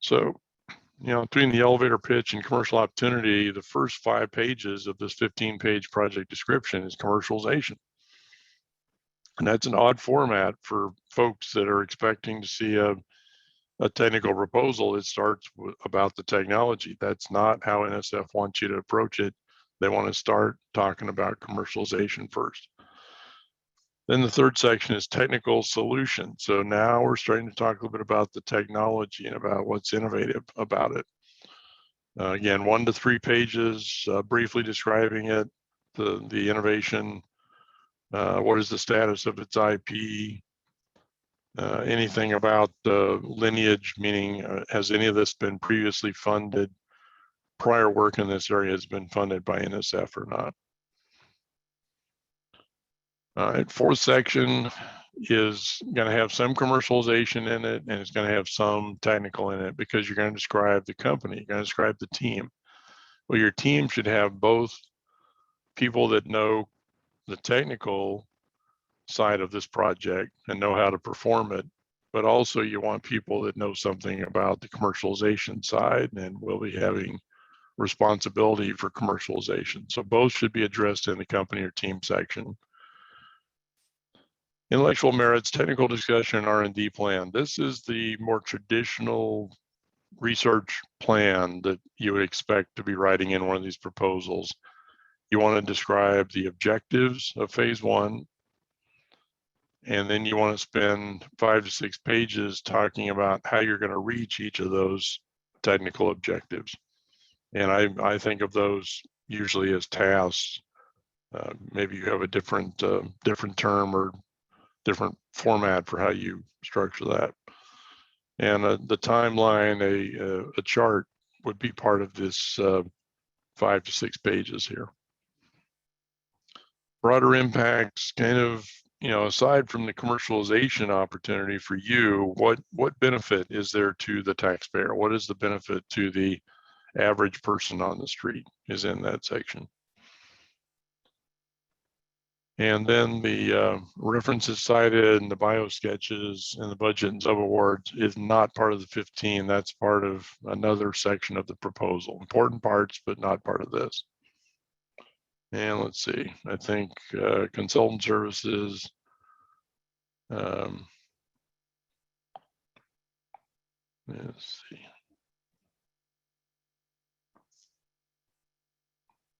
So, between the elevator pitch and commercial opportunity, the first 5 pages of this 15-page project description is commercialization. And that's an odd format for folks that are expecting to see a technical proposal. It starts about the technology. That's not how NSF wants you to approach it. They want to start talking about commercialization first. Then the third section is technical solution. So now we're starting to talk a little bit about the technology and about what's innovative about it. Again, 1 to 3 pages, briefly describing it, the innovation, what is the status of its IP, anything about lineage, meaning has any of this been previously funded, prior work in this area has been funded by NSF or not. All right, 4th section is going to have some commercialization in it, and it's going to have some technical in it, because you're going to describe the company, you're going to describe the team. Well, your team should have both people that know the technical side of this project and know how to perform it, but also you want people that know something about the commercialization side, and we'll be having responsibility for commercialization. So both should be addressed in the company or team section. Intellectual merits, technical discussion, and R&D plan. This is the more traditional research plan that you would expect to be writing in one of these proposals. You want to describe the objectives of phase 1, and then you want to spend 5 to 6 pages talking about how you're going to reach each of those technical objectives. And I think of those usually as tasks. Maybe you have a different term or different format for how you structure that. And the timeline, a chart would be part of this 5 to 6 pages here. Broader impacts, kind of, aside from the commercialization opportunity for you, what benefit is there to the taxpayer? What is the benefit to the average person on the street is in that section. And then the references cited and the bio sketches and the budget and sub-awards is not part of the 15. That's part of another section of the proposal. Important parts, but not part of this. And let's see, I think consultant services. Let's see.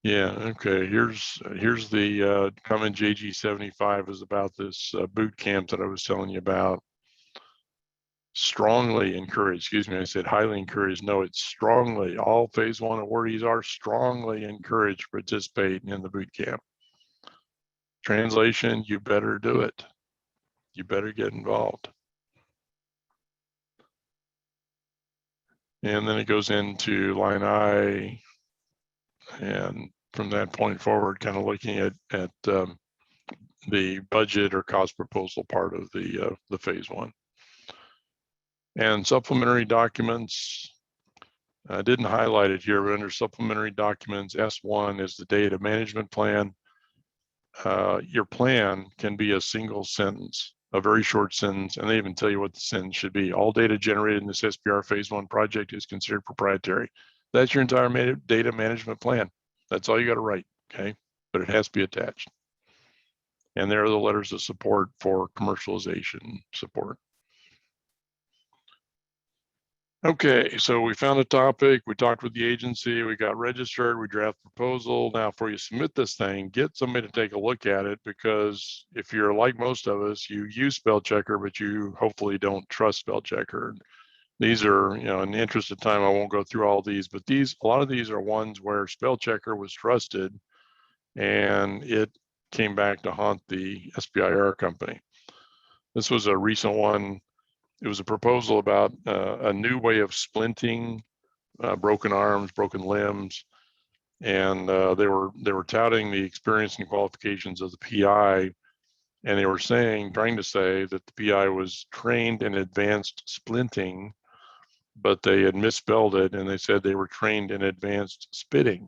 Yeah, okay, here's the comment. JG75 is about this boot camp that I was telling you about. Strongly encouraged, excuse me, I said highly encouraged. No, it's strongly. All phase 1 awardees are strongly encouraged to participate in the boot camp. Translation, you better do it. You better get involved. And then it goes into line I, and from that point forward, kind of looking at the budget or cost proposal part of the phase 1. And supplementary documents, I didn't highlight it here, but under supplementary documents, S1 is the data management plan. Your plan can be a single sentence, a very short sentence, and they even tell you what the sentence should be. All data generated in this SBIR phase 1 project is considered proprietary. That's your entire data management plan. That's all you got to write, okay? But it has to be attached. And there are the letters of support for commercialization support. Okay, so we found a topic, we talked with the agency, we got registered, we draft proposal. Now, before you submit this thing, get somebody to take a look at it, because if you're like most of us, you use spell checker, but you hopefully don't trust spell checker. These are, in the interest of time, I won't go through all these, but a lot of these are ones where spell checker was trusted and it came back to haunt the SBIR company. This was a recent one. It was a proposal about a new way of splinting broken arms, broken limbs, and they were touting the experience and qualifications of the PI, and they were trying to say that the PI was trained in advanced splinting, but they had misspelled it, and they said they were trained in advanced spitting.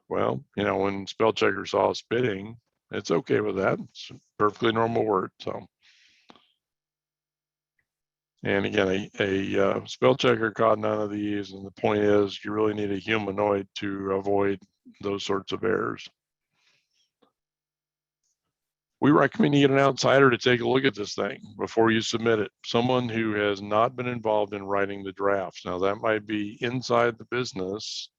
Well, when spell checker saw spitting, it's okay with that. It's a perfectly normal word. So. And again, a spell checker caught none of these, and the point is you really need a humanoid to avoid those sorts of errors. We recommend you get an outsider to take a look at this thing before you submit it. Someone who has not been involved in writing the drafts. Now that might be inside the business.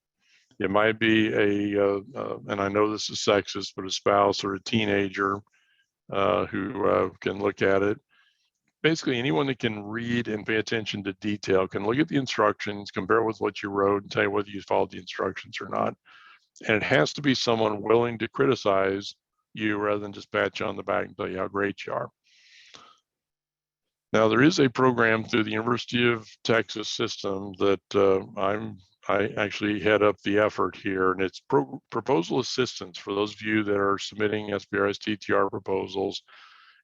It might be and I know this is sexist, but a spouse or a teenager who can look at it. Basically, anyone that can read and pay attention to detail can look at the instructions, compare it with what you wrote, and tell you whether you followed the instructions or not. And it has to be someone willing to criticize you rather than just pat you on the back and tell you how great you are. Now, there is a program through the University of Texas system that I actually head up the effort here, and it's proposal assistance for those of you that are submitting SBIR STTR proposals.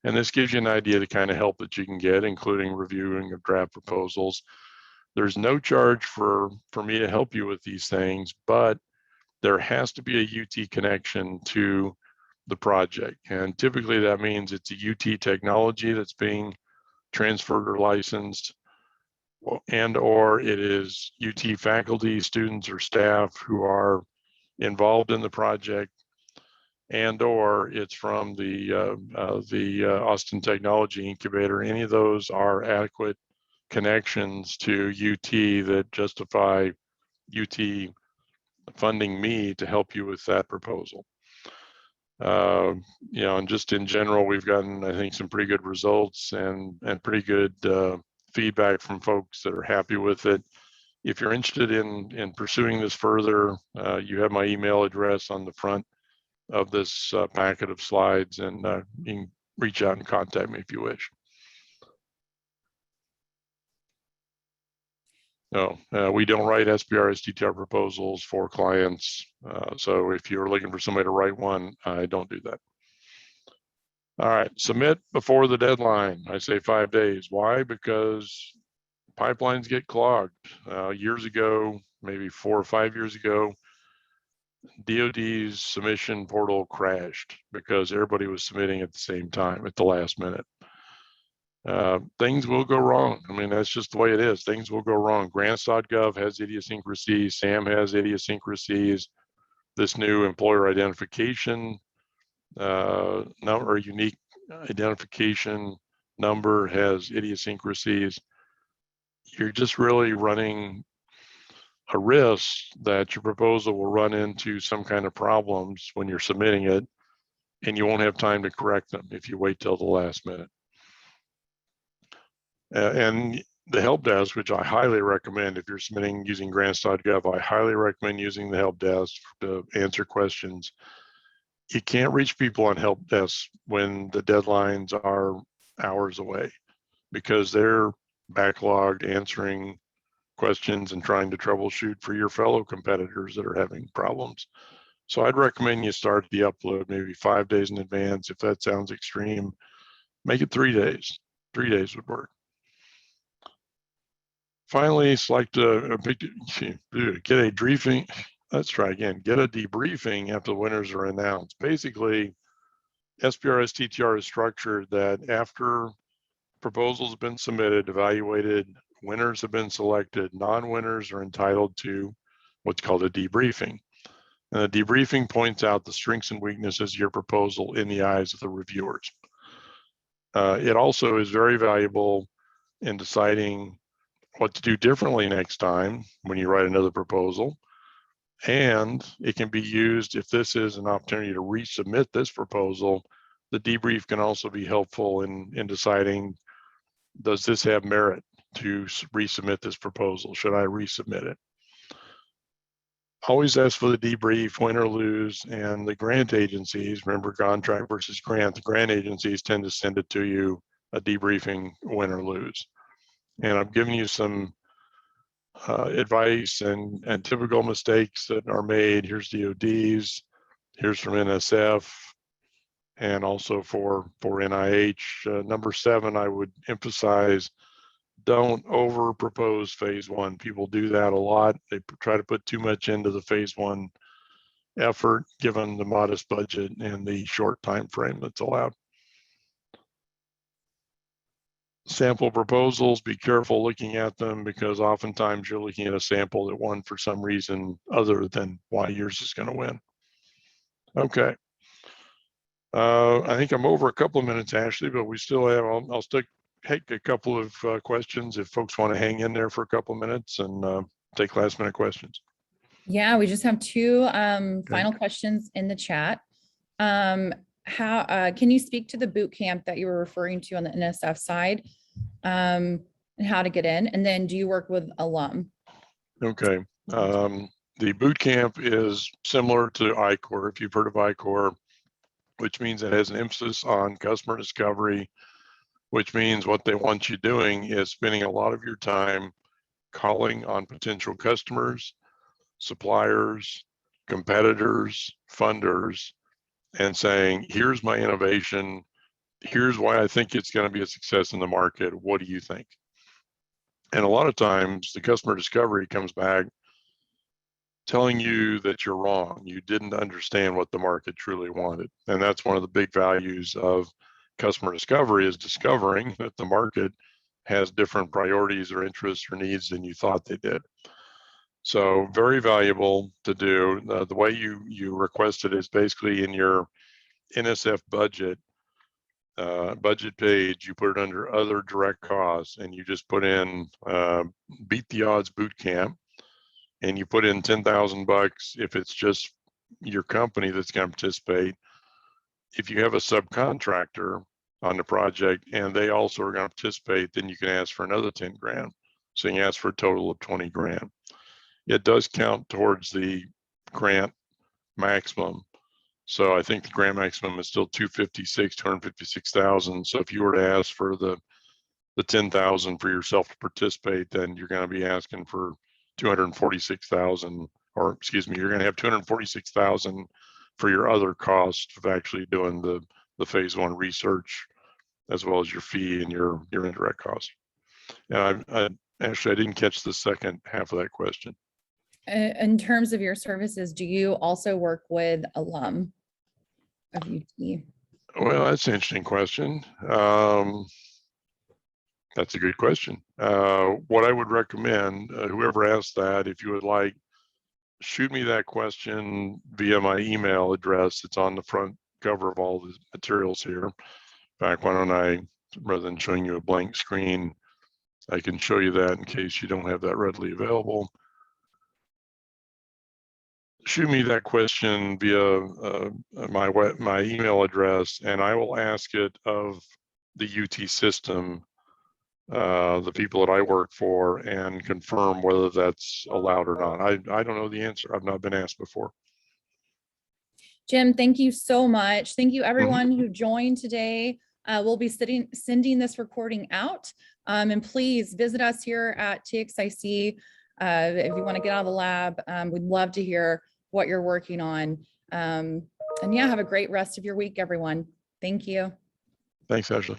And this gives you an idea of the kind of help that you can get, including reviewing of draft proposals. There's no charge for me to help you with these things, but there has to be a UT connection to the project. And typically that means it's a UT technology that's being transferred or licensed, or it is UT faculty, students, or staff who are involved in the project, and or it's from the Austin Technology Incubator. Any of those are adequate connections to UT that justify UT funding me to help you with that proposal. You know, and just in general, we've gotten, I think, some pretty good results and pretty good feedback from folks that are happy with it. If you're interested in pursuing this further, you have my email address on the front of this packet of slides, and you can reach out and contact me if you wish. No, we don't write SBIR STTR proposals for clients. So if you're looking for somebody to write one, I don't do that. All right, submit before the deadline. I say 5 days. Why? Because pipelines get clogged. Years ago, maybe 4 or 5 years ago, DoD's submission portal crashed because everybody was submitting at the same time at the last minute. Things will go wrong. I mean, that's just the way it is. Things will go wrong. Grants.gov has idiosyncrasies. SAM has idiosyncrasies. This new employer identification number, or unique identification number, has idiosyncrasies. You're just really running a risk that your proposal will run into some kind of problems when you're submitting it, and you won't have time to correct them if you wait till the last minute. And the help desk, which I highly recommend if you're submitting using grants.gov, I highly recommend using the help desk to answer questions. You can't reach people on help desks when the deadlines are hours away because they're backlogged answering questions and trying to troubleshoot for your fellow competitors that are having problems. So I'd recommend you start the upload maybe 5 days in advance. If that sounds extreme, make it 3 days. 3 days would work. Finally, select get a debriefing. Let's try again. Get a debriefing after the winners are announced. Basically, SBIR STTR is structured that after proposals have been submitted, evaluated, winners have been selected, non-winners are entitled to what's called a debriefing. And the debriefing points out the strengths and weaknesses of your proposal in the eyes of the reviewers. It also is very valuable in deciding what to do differently next time when you write another proposal. And it can be used if this is an opportunity to resubmit this proposal. The debrief can also be helpful in deciding, does this have merit to resubmit this proposal? Should I resubmit it? Always ask for the debrief, win or lose, and the grant agencies, remember contract versus grant, the grant agencies tend to send it to you, a debriefing, win or lose. And I'm giving you some advice and typical mistakes that are made. Here's DOD's, here's from NSF, and also for NIH. Number 7, I would emphasize, don't over propose phase 1. People do that a lot. They try to put too much into the phase 1 effort, given the modest budget and the short time frame that's allowed. Sample proposals, be careful looking at them because oftentimes you're looking at a sample that won for some reason other than why yours is going to win. Okay. I think I'm over a couple of minutes, Ashley, but we still have, I'll take a couple of questions if folks want to hang in there for a couple of minutes and take last minute questions. Yeah, we just have 2 final questions in the chat. Can you speak to the boot camp that you were referring to on the NSF side, and how to get in? And then do you work with alum? Okay. The boot camp is similar to I-Corps, if you've heard of I-Corps, which means it has an emphasis on customer discovery, which means what they want you doing is spending a lot of your time calling on potential customers, suppliers, competitors, funders, and saying, here's my innovation, here's why I think it's going to be a success in the market, what do you think? And a lot of times the customer discovery comes back telling you that you're wrong. You didn't understand what the market truly wanted. And that's one of the big values of customer discovery, is discovering that the market has different priorities or interests or needs than you thought they did. So very valuable to do. The way you request it is basically in your NSF budget page, you put it under other direct costs, and you just put in Beat the Odds Boot Camp, and you put in $10,000 if it's just your company that's going to participate. If you have a subcontractor on the project and they also are going to participate, then you can ask for another 10 grand. So you can ask for a total of 20 grand. It does count towards the grant maximum. So I think the grant maximum is still 256,000. So if you were to ask for the 10,000 for yourself to participate, then you're going to be asking for 246,000, or excuse me, you're going to have 246,000 for your other costs of actually doing the phase 1 research, as well as your fee and your indirect costs. And I didn't catch the second half of that question. In terms of your services, do you also work with alum of UT? Well, that's an interesting question. That's a good question. What I would recommend, whoever asked that, if you would like, shoot me that question via my email address. It's on the front cover of all the materials here. In fact, why don't I, rather than showing you a blank screen, I can show you that in case you don't have that readily available. Shoot me that question via my email address, and I will ask it of the UT system, the people that I work for, and confirm whether that's allowed or not. I don't know the answer. I've not been asked before. Jim, thank you so much. Thank you everyone who joined today. We'll be sending this recording out, and please visit us here at TXIC. If you want to get out of the lab, we'd love to hear what you're working on. And yeah, have a great rest of your week, everyone. Thank you. Thanks, Ashley.